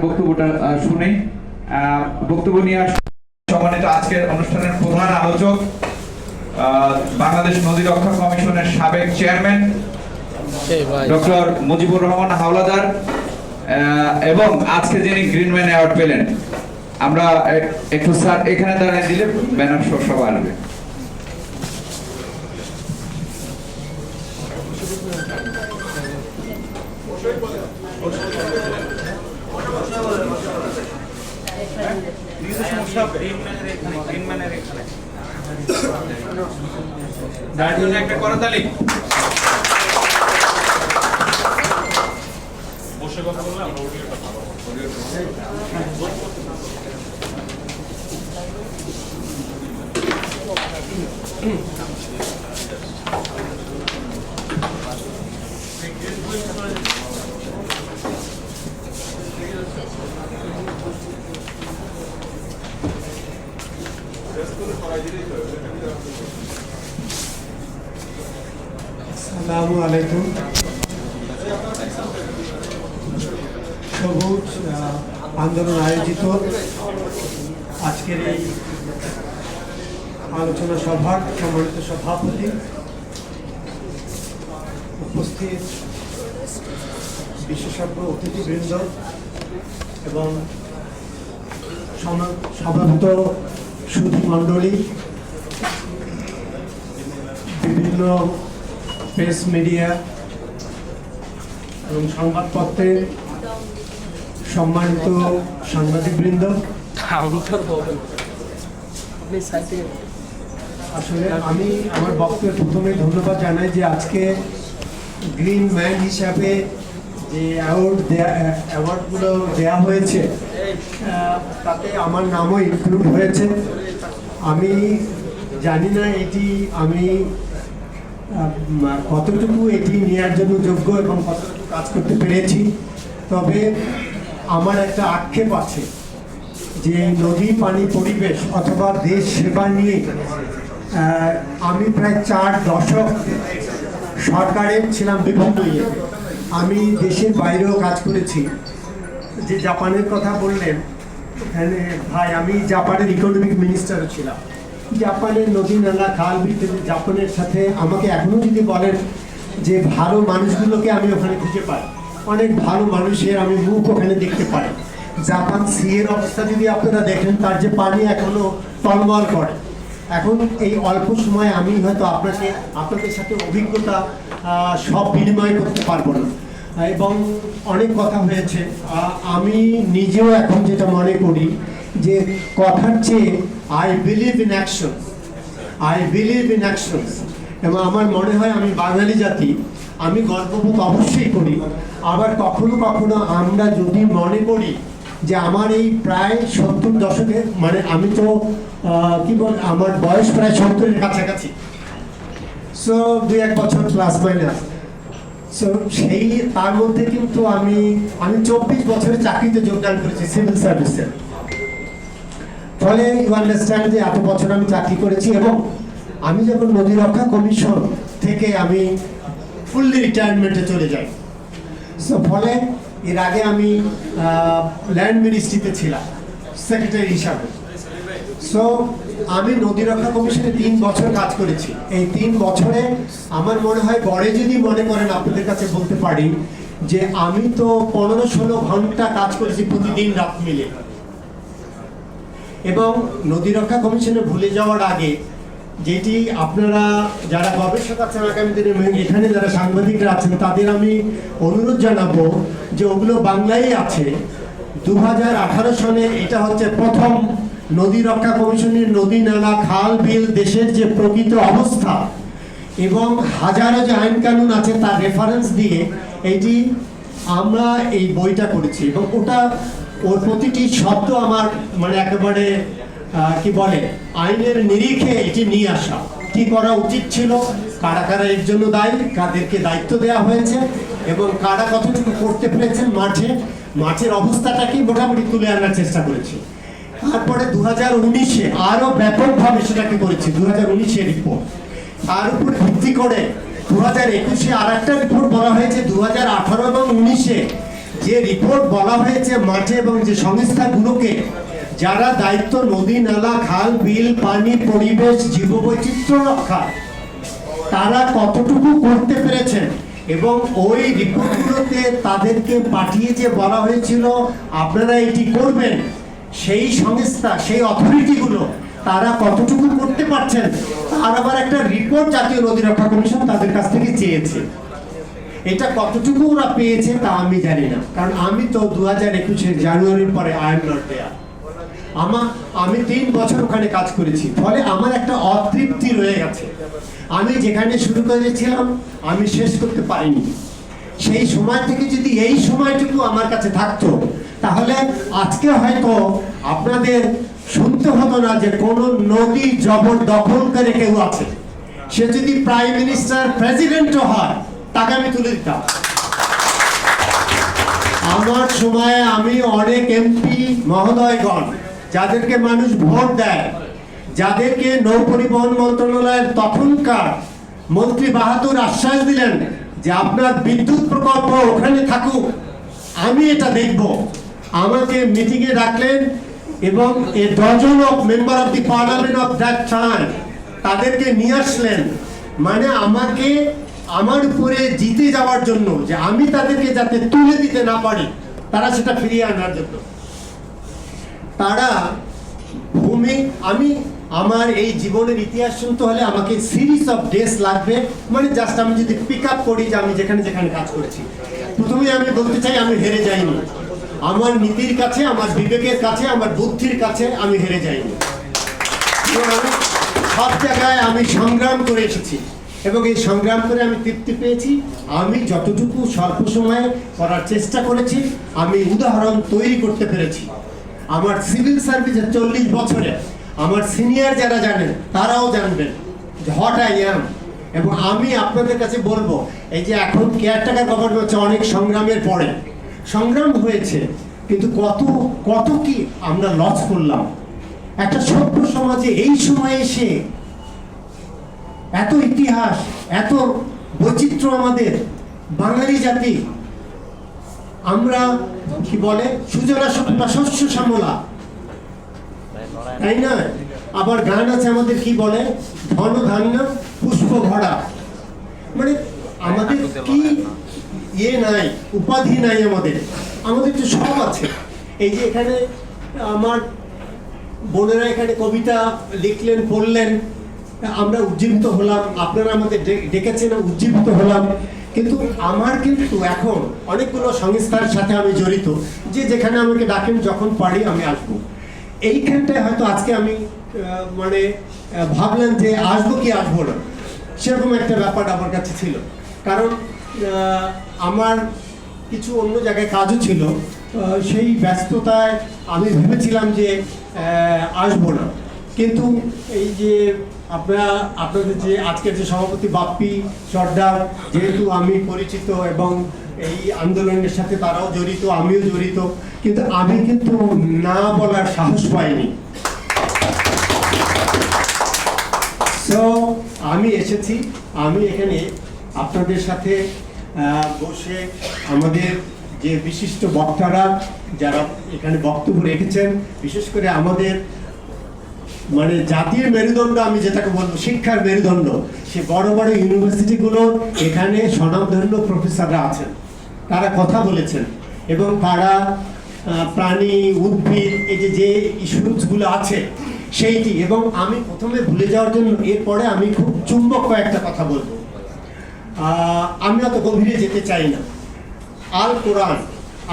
বক্তব্যটা শুনে বক্তব্য নিয়ে সম্মানিত আজকের অনুষ্ঠানের প্রধান আলোচক, বাংলাদেশ নদী রক্ষা কমিশনের সাবেক চেয়ারম্যান ডক্টর মুজিবুর রহমান হাওলাদার এবং আজকে যিনি গ্রিনম্যান অ্যাওয়ার্ড পেলেন। আমরা একটু স্যার এখানে দাঁড়িয়ে দিলে ব্যানার শো সব আসবে। একটা করতালি। আসসালামু আলাইকুম। সবুজ আন্দোলন আয়োজিত আজকের এই আলোচনা সভার সম্মানিত সভাপতি, উপস্থিত বিশেষজ্ঞ অতিথিবৃন্দ এবং সমাগত সুধী মণ্ডলী, বিভিন্ন প্রেস মিডিয়া এবং সংবাদপত্রের সম্মানিত সাংবাদিকবৃন্দ, আসলে আমি আমার বক্তব্যের প্রথমে ধন্যবাদ জানাই যে আজকে গ্রিন ম্যান হিসাবে যে অ্যাওয়ার্ডগুলো দেওয়া হয়েছে তাতে আমার নামও ইনক্লুড হয়েছে। আমি জানি না এটি আমি কতটুকু এটি নেওয়ার জন্য যোগ্য এবং কতটুকু কাজ করতে পেরেছি, তবে আমার একটা আক্ষেপ আছে যে নদী, পানি, পরিবেশ অথবা দেশ সেবা নিয়ে আমি প্রায় 4 দশক সরকারের ছিলাম বিভিন্ন ইয়েতে। আমি দেশের বাইরেও কাজ করেছি। যে জাপানের কথা বললেন ভাই, আমি জাপানের ইকোনমিক মিনিস্টারও ছিলাম। জাপানের নদী, নালা, খাল, বিল, জাপানের সাথে আমাকে এখনো যদি বলেন যে ভালো মানুষগুলোকে আমি ওখানে খুঁজে পাই, অনেক ভালো মানুষের আমি মুখ ওখানে দেখতে পাই। জাপান সি এর অবস্থা যদি আপনারা দেখেন, তার যে পানি এখনো টলমল করে। এখন এই অল্প সময় আমি হয়তো আপনাদের সাথে অভিজ্ঞতা সব বিনিময় করতে পারবো না এবং অনেক কথা হয়েছে। আমি নিজেও এখন যেটা মনে করি যে কথার চেয়ে আই বিলিভ ইন অ্যাকশন, এবং আমার মনে হয় আমি বাঙালি জাতি, আমি গর্ববোধ অবশ্যই করি। আবার কখনো কখনো আমরা যদি মনে করি যে আমার এই প্রায় 70 দশকে, মানে আমি তো আমার বয়স প্রায় 70-এর কাছাকাছি, সো 2-1 বছর প্লাস মাইনাস। সো সেই তার মধ্যে কিন্তু আমি 24 বছরের চাকরিতে যোগদান করেছি সিভিল সার্ভিসে। ফলে ইউ আন্ডারস্ট্যান্ড যে এত বছর আমি চাকরি করেছি এবং আমি যখন নদী রক্ষা কমিশন থেকে আমি ফুললি রিটায়ারমেন্টে চলে যাই। সো ফলে এর আগে আমি ল্যান্ড মিনিস্ট্রিতে ছিলাম সেক্রেটারি হিসাবে। সো আমি নদী রক্ষা কমিশনে 3 বছর কাজ করেছি। এই 3 বছরে আমার মনে হয় গড়ে যদি মনে করেন, আপনাদের কাছে বলতে পারি যে আমি তো 15-16 ঘন্টা কাজ করেছি প্রতিদিন রাত মিলে। এবং নদী রক্ষা কমিশনে ভুলে যাওয়ার আগে যেটি আপনারা যারা গবেষক আছেন আগামী দিনে, এখানে যারা সাংবাদিকরা আছেন, তাদের আমি অনুরোধ জানাবো যে ওগুলো বাংলায় আছে। 2018 সনে এটা হচ্ছে প্রথম নদী রক্ষা কমিশনের নদী, নালা, খাল, বিল, দেশের যে প্রকৃত অবস্থা এবং হাজারো যে আইন কানুন আছে তার রেফারেন্স দিয়ে এটি আমরা এই বইটা করেছি। এবং ওর প্রতিটি শব্দ আমার মানে একেবারে কি বলে আইনের নিরিখে এটি নিয়ে আসা, কি করা উচিত ছিল, কারা কারা এর জন্য দায়ী, কাদেরকে দায়িত্ব দেওয়া হয়েছে এবং কারা কতটুকু করতে পেরেছেন, মাঠের অবস্থাটাকে মোটামুটি তুলে আনার চেষ্টা করেছি। তারপরে 2019-এ আরো ব্যাপকভাবে সেটাকে করেছি, 2019-এর রিপোর্ট। তার উপর ভিত্তি করে 2021-এ আর একটা রিপোর্ট বলা হয়েছে। 2018 এবং 19-এ যে রিপোর্ট বলা হয়েছে মাঠে এবং যে সংস্থাগুলোকে যারা দায়িত্ব নদী, নালা, খাল, বিল, পানি, পরিবেশ, জীববৈচিত্র্য রক্ষা, তারা কতটুকু করতে পেরেছেন এবং ওই রিপোর্টগুলোতে তাদেরকে পাঠিয়ে যে বলা হয়েছিল আপনারা এটি করবেন, সেই সংস্থা, সেই অথরিটিগুলো তারা কতটুকু করতে পারছেন তার আবার একটা রিপোর্ট জাতীয় নদী রক্ষা কমিশন তাদের কাছ থেকে চেয়েছে। এটা কতটুকু ওরা পেয়েছে তা আমি জানি না, কারণ আমি তো 2021-এর জানুয়ারির পরে আই এম নট দেয়ার। আমি 3 বছর ওখানে কাজ করেছি, ফলে আমার একটা অতৃপ্তি রয়ে গেছে। আমি যেখানে শুরু করেছিলাম আমি শেষ করতে পারিনি। সেই সময় থেকে যদি এই সময়টুকু আমার কাছে থাকতো, তাহলে আজকে হয়তো আপনাদের শুনতে হতো না যে কোনো নদী জবরদখল করে কেউ আছে। সে যদি প্রাইম মিনিস্টার প্রেসিডেন্টও হয়, তাকে আমি তুলে দিতাম। আমার সময়ে আমি অনেক এমপি মহোদয়গণ, যাদেরকে মানুষ ভোট দেয়, যাদেরকে নৌ পরিবহন মন্ত্রণালয়ের তখনকার মন্ত্রী বাহাদুর আশ্বাস দিলেন যে আপনার বিদ্যুৎ প্রকল্প ওখানে থাকুক, আমি এটা দেখব, আমাকে মিটিংয়ে ডাকলেন এবং এ dozen of member of the parliament of that time তাদেরকে নিয়ে আসলেন, মানে আমাকে আমার উপরে জিতে যাওয়ার জন্য, যে আমি তাদেরকে যাতে তুলে দিতে না পারি, তারা সেটা ফিরিয়ে আনার জন্য। তারা আমি আমার এই জীবনের ইতিহাস শুনতে হলে আমাকে সিরিজ অফ ডেজ লাগবে, মানে জাস্ট আমি যদি পিক আপ করি যে আমি যেখানে যেখানে কাজ করেছি। প্রথমে আমি বলতে চাই আমি হেরে যাইনি, আমার নীতির কাছে, আমার বিবেকের কাছে, আমার বুদ্ধির কাছে আমি হেরে যাইনি। সব জায়গায় আমি সংগ্রাম করে এসেছি এবং এই সংগ্রাম করে আমি তৃপ্তি পেয়েছি। আমি যতটুকু স্বল্প সময়ে করার চেষ্টা করেছি, আমি উদাহরণ তৈরি করতে পেরেছি। আমার সিভিল সার্ভিসের 40 বছরে আমার সিনিয়র যারা জানেন তারাও জানবেন হোয়াট আই অ্যাম। এবং আমি আপনাদের কাছে বলবো, এই যে এখন কেয়ারটেকার গভর্নমেন্ট হচ্ছে, অনেক সংগ্রামের পরে সংগ্রাম হয়েছে, কিন্তু কত কি আমরা লস করলাম। একটা সভ্য সমাজে এই সময় এসে এত ইতিহাস, এত বৈচিত্র্য, আমাদের বাঙালি জাতি, আমরা কি বলে সুজলা সুফলা শস্য শ্যামলা, তাই না? আবার গান আছে আমাদের, কি বলে, ধন ধান্য পুষ্প ভরা, মানে আমাদের কি ইয়ে নাই, উপাধি নাই, আমাদের তো সব আছে। এই যে এখানে আমার বোনেরা এখানে কবিতা লিখলেন, পড়লেন, আমরা উজ্জীবিত হলাম, আপনারা আমাদের ডেকেছেন, উজ্জীবিত হলাম। কিন্তু আমার কিন্তু এখন অনেকগুলো সংস্থার সাথে আমি জড়িত, যে যেখানে আমাকে ডাকেন, যখন পারি আমি আসবো। এইখানটায় হয়তো আজকে আমি মানে ভাবলাম যে আসবো কি আসবো না, সেরকম একটা ব্যাপার আমার কাছে ছিল, কারণ আমার কিছু অন্য জায়গায় কাজও ছিল। সেই ব্যস্ততায় আমি ভেবেছিলাম যে আসবো না, কিন্তু এই যে আপনাদের যে আজকের যে সভাপতি বাপ্পি সর্দার, যেহেতু আমি পরিচিত এবং এই আন্দোলনের সাথে তারাও জড়িত, আমিও জড়িত, কিন্তু আমি কিন্তু না বলার সাহস পাইনি। সো আমি এসেছি, আমি এখানে আপনাদের সাথে বসে আমাদের যে বিশিষ্ট বক্তারা যারা এখানে বক্তব্য রেখেছেন, বিশেষ করে আমাদের মানে জাতীয় মেরুদণ্ড, আমি যেটাকে বলবো শিক্ষার মেরুদণ্ড, সে বড় বড় ইউনিভার্সিটিগুলো, এখানে স্বনামধন্য প্রফেসররা আছেন, তারা কথা বলেছেন এবং তারা প্রাণী, উদ্ভিদ, এই যে ইস্যুসগুলো আছে সেইটি। এবং আমি প্রথমে ভুলে যাওয়ার জন্য এরপরে আমি খুব চুম্বক কয়েকটা কথা বলবো, আমি অত গভীরে যেতে চাই না।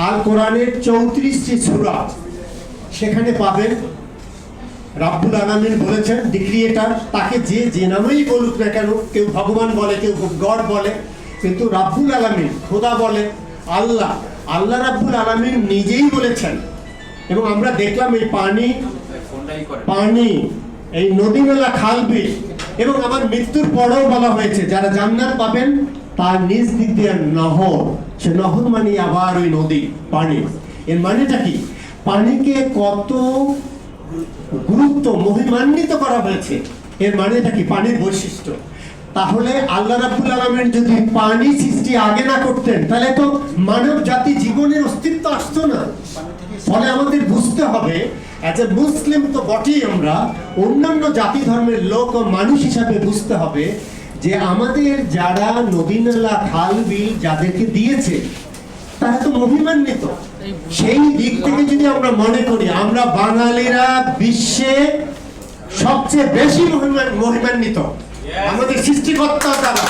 আল কোরআনের 34টি সূরা, সেখানে পাবেন রাব্বুল আলামিন বলেছেন, দি ক্রিয়েটর, তাকে যে নামেই বলুক না কেন, কেউ ভগবান বলে, কেউ গড বলে, কিন্তু রাব্বুল আলামিন, খোদা বলে, আল্লাহ রাব্বুল আলামিন নিজেই বলেছেন। এবং আমরা দেখলাম এই পানি, এই নদী নালা, খাল বিল, এবং আমার মৃত্যুর পরেও বলা হয়েছে যারা জান্নাত পাবেন তার নিজ দিক দিয়ে নহর, সে নহর মানে আবার ওই নদী, পানি। এর মানেটা কি? পানিকে কত গুরুত্ব, মহিমান্বিত করা হয়েছে, এর মানেটা কি? পানির বৈশিষ্ট্য। তাহলে আল্লাহ রাব্বুল আলামিন যদি পানি সৃষ্টি আগে না করতেন, তাহলে তো মানব জাতি জীবনের অস্তিত্ব আসতো না। ফলে আমাদের বুঝতে হবে, অ্যাজ এ মুসলিম তো বটেই, আমরা অন্যান্য জাতি ধর্মের লোক ও মানুষ হিসাবে বুঝতে হবে যে আমাদের যারা নদী নালা, খাল বিল যাদেরকে দিয়েছে, তারা তো মহিমান্বিত। সেই দিক থেকে যদি আমরা মনে করি, আমরা বাঙালিরা বিশ্বে সবচেয়ে বেশি মহিমান্বিত, আমাদের সৃষ্টিকর্তা দ্বারা।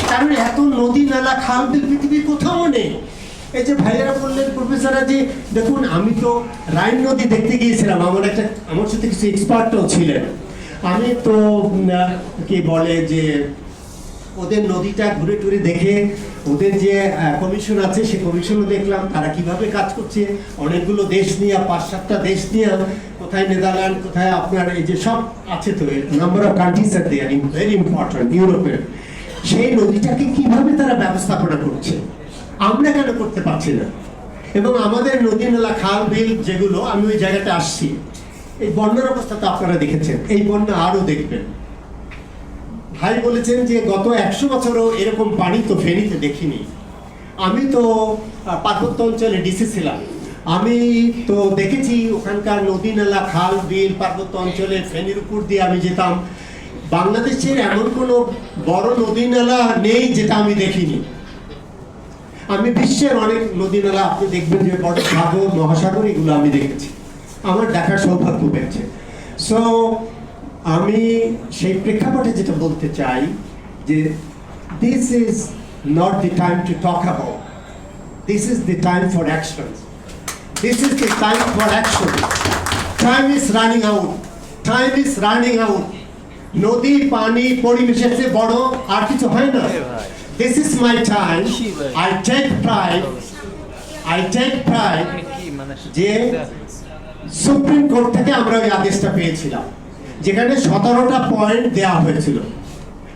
কারণ এত নদী নালা, খাল বিল পৃথিবীর কোথাও নেই। এই যে ভাইয়েরা বললেন, প্রফেসররা, যে দেখুন, আমি তো রাইন নদী দেখতে গিয়েছিলাম, আমার সাথে কিছু এক্সপার্টও ছিলেন। আমি তো কি বলে যে ওদের নদীটা ঘুরে টুরে দেখে, ওদের যে কমিশন আছে সেই কমিশনও দেখলাম তারা কিভাবে কাজ করছে। অনেকগুলো দেশ নিয়ে, 5-7টা দেশ নিয়ে, কোথায় নেদারল্যান্ড, কোথায় আপনার এই যে সব আছে, তো number of countries are there very important ইউরোপের। সেই নদীটাকে কিভাবে তারা ব্যবস্থাপনা করছে, আমরা কেন করতে পারছি না? এবং আমাদের নদী নালা খাল বিল যেগুলো, আমি ওই জায়গাটা আসছি, এই বন্যার অবস্থা তো আপনারা দেখেছেন, এই বন্যা আরও দেখবেন। ভাই বলেছেন যে গত 100 বছরও এরকম পানি তো ফেনীতে দেখিনি। আমি তো পার্বত্য অঞ্চলে ডিসি ছিলাম, আমি তো দেখেছি ওখানকার নদী নালা খাল বিল পার্বত্য অঞ্চলে ফেনীর উপর দিয়ে আমি যেতাম। বাংলাদেশের এমন কোনো বড় নদী নালা নেই যেটা আমি দেখিনি। আমি বিশ্বের অনেক নদী নালা আপনি দেখবেন যে বড় সাগর মহাসাগর এগুলো আমি দেখেছি, আমার দেখার সৌভাগ্য পেয়েছে। সো আমি সেই প্রেক্ষাপটে যেটা বলতে চাই যে this is not the time to talk about, this is the time for action, this is the time for action. Time is running out, time is running out. নদী পানি পরিবেশের চেয়ে বড় আর কিছু হয় না। This is my time, I take pride যে সুপ্রিম কোর্ট থেকে আমরা ওই আদেশটা পেয়েছিলাম, যেখানে 17টা পয়েন্ট দেওয়া হয়েছিল।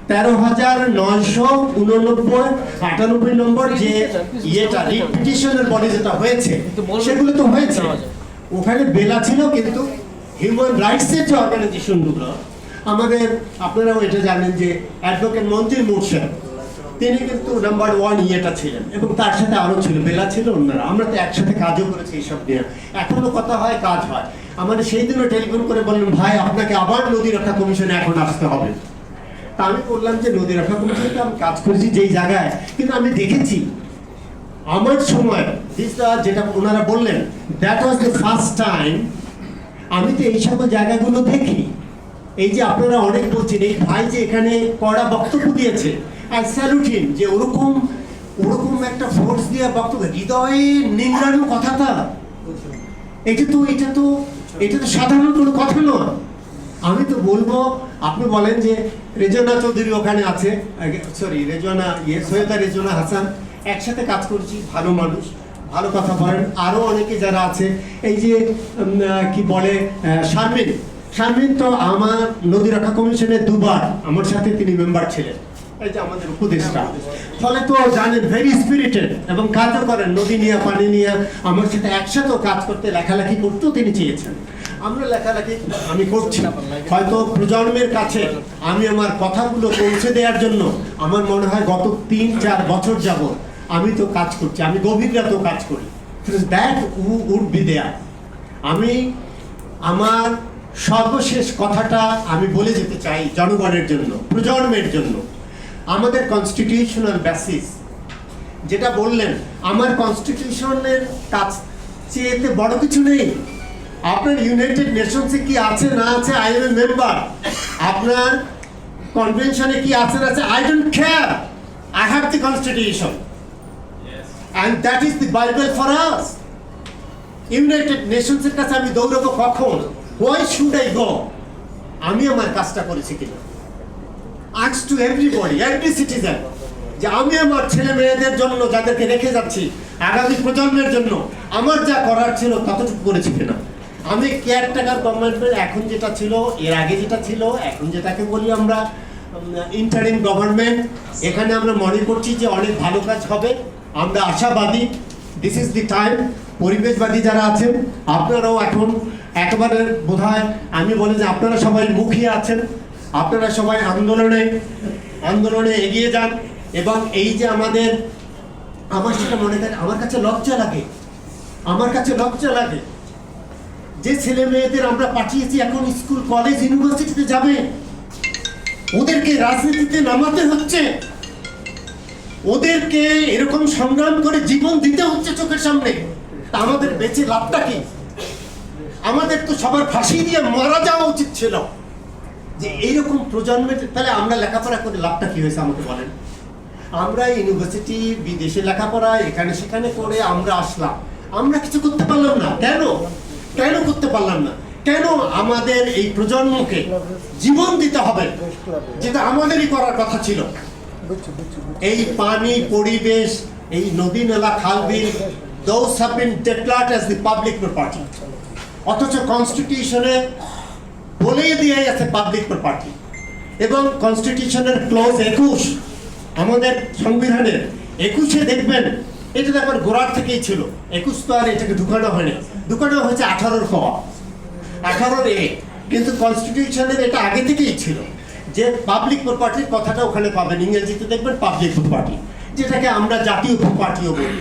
13,999 নম্বর যে ইয়েটা রিপিটিশনের বলে যেটা হয়েছে, সেগুলো তো হয়েছে। ওখানে বেলা ছিল, কিন্তু হিউম্যান রাইটসের যে অর্গানাইজেশনগুলো আমাদের, আপনারাও এটা জানেন যে অ্যাডভোকেট মঞ্জুর মুর্শেদ, তিনি কিন্তু নাম্বার 1 ইয়েটা ছিলেন, এবং তার সাথে আরো ছিল, বেলা ছিল, অন্যরা। আমরা তো একসাথে কাজও করেছি এইসব নিয়ে, এখনো কথা হয়, কাজ হয়। আমাদের সেই দিনও টেলিফোন করে বললেন, ভাই আপনাকে আবার নদী রক্ষা কমিশনে এখন আসতে হবে। তা আমি বললাম যে নদী রক্ষা কমিশনে তো আমি কাজ করেছি যেই জায়গায়, কিন্তু আমি দেখেছি আমার সময় যেটা ওনারা বললেন, that was the first time আমি তো এই সকল জায়গাগুলো দেখি। এই যে আপনারা অনেক বলছেন, এই ভাই যে এখানে কড়া বক্তব্য দিয়েছে, আই স্যালুট হিম, যে ওরকম একটা ফোর্স দিয়ে বক্তব্য, হৃদয়ে নিংড়ানো কথাটা, এটা তো সাধারণ কোনো কথা নয়। আমি তো বলবো, আপনি বলেন যে রেজওয়ানা চৌধুরী ওখানে আছে, সরি সৈয়দা রেজওয়ানা হাসান, একসাথে কাজ করছি, ভালো মানুষ, ভালো কথা বলেন। আরো অনেকে যারা আছে, এই যে কি বলে শারমিন তো আমার নদী রক্ষা কমিশনে 2বার আমার সাথে তিনি মেম্বার ছিলেন, এই যে আমাদের উপদেষ্টা। ফলে তো জানেন, ভেরি স্পিরিটেড, এবং কাজও করেন নদী নিয়ে, পানি নিয়ে। আমার সাথে একসাথেও কাজ করতে, লেখালেখি করতেও তিনি চেয়েছেন। আমরা লেখালেখি আমি করছি, হয়তো প্রজন্মের কাছে আমি আমার কথাগুলো পৌঁছে দেওয়ার জন্য আমার মনে হয় গত 3-4 বছর যাবত আমি তো কাজ করছি, আমি গভীর রাতেও কাজ করি। That would be there. আমি আমার সর্বশেষ কথাটা আমি বলে যেতে চাই জনগণের জন্য, প্রজন্মের জন্য। আমাদের কনস্টিটিউশনাল বেসিস যেটা বললেন, আমার কনস্টিটিউশনের কাছ চেয়েতে বড় কিছু নেই। আপনার ইউনাইটেড নেশনসে কি আছে না আছে, আই এম এ মেম্বার। আপনার কনভেনশনে কি আছে না আছে, I don't care. I have the constitution and that is the Bible for us. United নেশনসের কাছে আমি দৌড়াবো কখন? Why should I go? আমি আমার কাজটা করেছি কিনা। Ask to everybody, every citizen, যে আমি আমার ছেলে মেয়েদের জন্য যাদেরকে রেখে যাচ্ছি, আগামী প্রজন্মের জন্য আমার যা করার ছিল ততটুকু করেছি কিনা। আমি কেয়ারটেকার গভর্নমেন্টের, এখন যেটা ছিল, এর আগে যেটা ছিল, এখন যেটাকে বলি আমরা ইন্টারিম গভর্নমেন্ট, এখানে আমরা মনে করছি যে অনেক ভালো কাজ হবে, আমরা আশাবাদী। This is the time. পরিবেশবাদী যারা আছেন আপনারাও এখন একেবারে বোধহয় আমি বলি যে আপনারা সবাই মুখিয়ে আছেন, আপনারা সবাই আন্দোলনে এগিয়ে যান। এবং এই যে আমার সেটা মনে করে আমার কাছে লজ্জা লাগে যে ছেলে মেয়েদের আমরা পাঠিয়েছি এখন স্কুল কলেজ ইউনিভার্সিটিতে যাবে, ওদেরকে রাজনীতিতে নামাতে হচ্ছে, ওদেরকে এরকম সংগ্রাম করে জীবন দিতে হচ্ছে চোখের সামনে। তা আমাদের বেঁচে লাভটা কি? আমাদের তো সবার ফাঁসি দিয়ে মারা যাওয়া উচিত ছিল। যে এইরকম প্রজন্মের, তাহলে আমরা লেখাপড়া করে লাভটা কি হয়েছে আমাকে বলেন? আমরা ইউনিভার্সিটি, বিদেশে লেখাপড়া এখানে সেখানে করে আমরা আসলাম, আমরা কিছু করতে পারলাম না। কেন করতে পারলাম না? কেন আমাদের এই প্রজন্মকে জীবন দিতে হবে, যেটা আমাদেরই করার কথা ছিল? এই পানি, পরিবেশ, এই নদী নালা, খাল বিল, those have been declared as the public property. অথচ কনস্টিটিউশনে বলেই দিয়ে আছে পাবলিক প্রপার্টি, এবং কনস্টিটিউশনের ক্লজ 21 আমাদের সংবিধানের 21-এ দেখবেন, এটা তো একবার গোড়ার থেকেই ছিল। 21 তো আর এটাকে ঢুকানো হয়নি, ঢুকানো হয়েছে 18-র ক, 18-এ, কিন্তু কনস্টিটিউশনের এটা আগে থেকেই ছিল যে পাবলিক প্রপার্টির কথাটা ওখানে পাবেন, ইংরেজিতে দেখবেন পাবলিক প্রপার্টি, যেটাকে আমরা জাতীয় প্রপার্টিও বলি।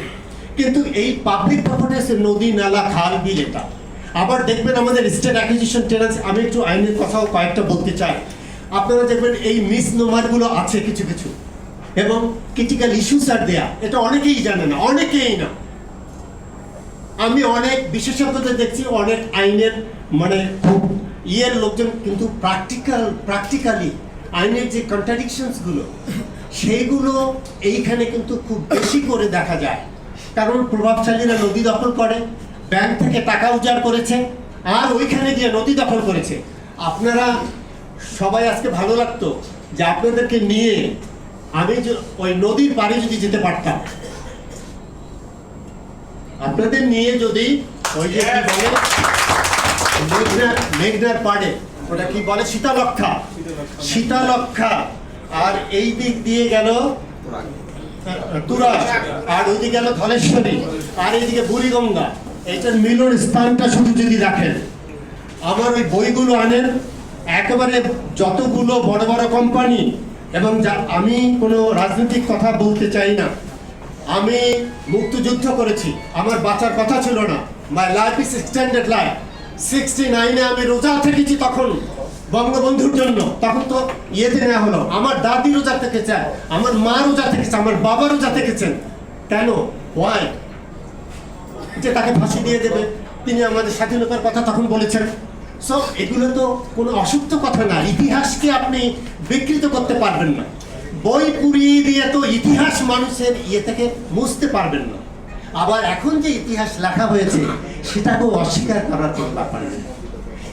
কিন্তু এই পাবলিক প্রপার্টি আছে নদী, নালা, খাল, বিল, এটা। আবার দেখবেন আমাদের স্টেট অ্যাকুইজিশন টেন্যান্সি, আমি একটু আইনের কথাও কয়েকটা বলতে চাই। আপনারা দেখবেন এই মিসনোমারগুলো আছে কিছু কিছু, এবং ক্রিটিক্যাল ইস্যুস আর দেয়া, এটা অনেকেই জানে না, অনেকেই না। আমি অনেক বিশেষজ্ঞদের দেখছি, অনেক আইনের মানে খুব ইয়ের লোকজন, কিন্তু প্র্যাকটিক্যালি আইনের যে কন্ট্রাডিকশনসগুলো, সেইগুলো এইখানে কিন্তু খুব বেশি করে দেখা যায়। কারণ প্রভাবশালীরা নদী দখল করে, ব্যাংক থেকে টাকা উজাড় করেছে, আর ওইখানে গিয়ে নদী দখল করেছে। আপনারা সবাই আজকে ভালো লাগতো যে আপনাদেরকে নিয়ে আমি ওই নদীর পাড়ে যদি যেতে পারতাম, আপনাদের নিয়ে যদি ওই যে কি বলে মেঘনার পাড়ে, ওটা কি বলে, শীতালক্ষা, আর এই দিক দিয়ে গেল তুরা, আর ওইদিকে গেল ধলেশ্বরী, আর এইদিকে বুড়িগঙ্গা, এইটার মিলন স্থানটা শুধু যদি রাখেন, আমার ওই বইগুলো আনেন, একেবারে যতগুলো বড় বড় কোম্পানি, এবং আমি কোনো রাজনৈতিক কথা বলতে চাই না, আমি মুক্তিযুদ্ধ করেছি, আমার বাঁচার কথা ছিল না, my life is extended life. 69-এ আমি রোজা থেকেছি, তখন বঙ্গবন্ধুর জন্য, তখন তো ইয়েতে নেওয়া হলো, আমার দাদি রোজা থেকেছে, আমার মা রোজা থেকেছে, আমার বাবা রোজা থেকেছেন। কেন? ওয়াই? যে তাকে ফাঁসি দিয়ে দেবে, তিনি আমাদের স্বাধীনতার কথা তখন বলেছেন। সো এগুলো তো কোনো অসত্য কথা না, ইতিহাসকে আপনি বিকৃত করতে পারবেন না, বই পুড়িয়ে দিয়ে তো ইতিহাস মানুষের ইয়ে থেকে মুছতে পারবেন না। আবার এখন যে ইতিহাস লেখা হয়েছে সেটাকেও অস্বীকার করার কোনো ব্যাপার নেই।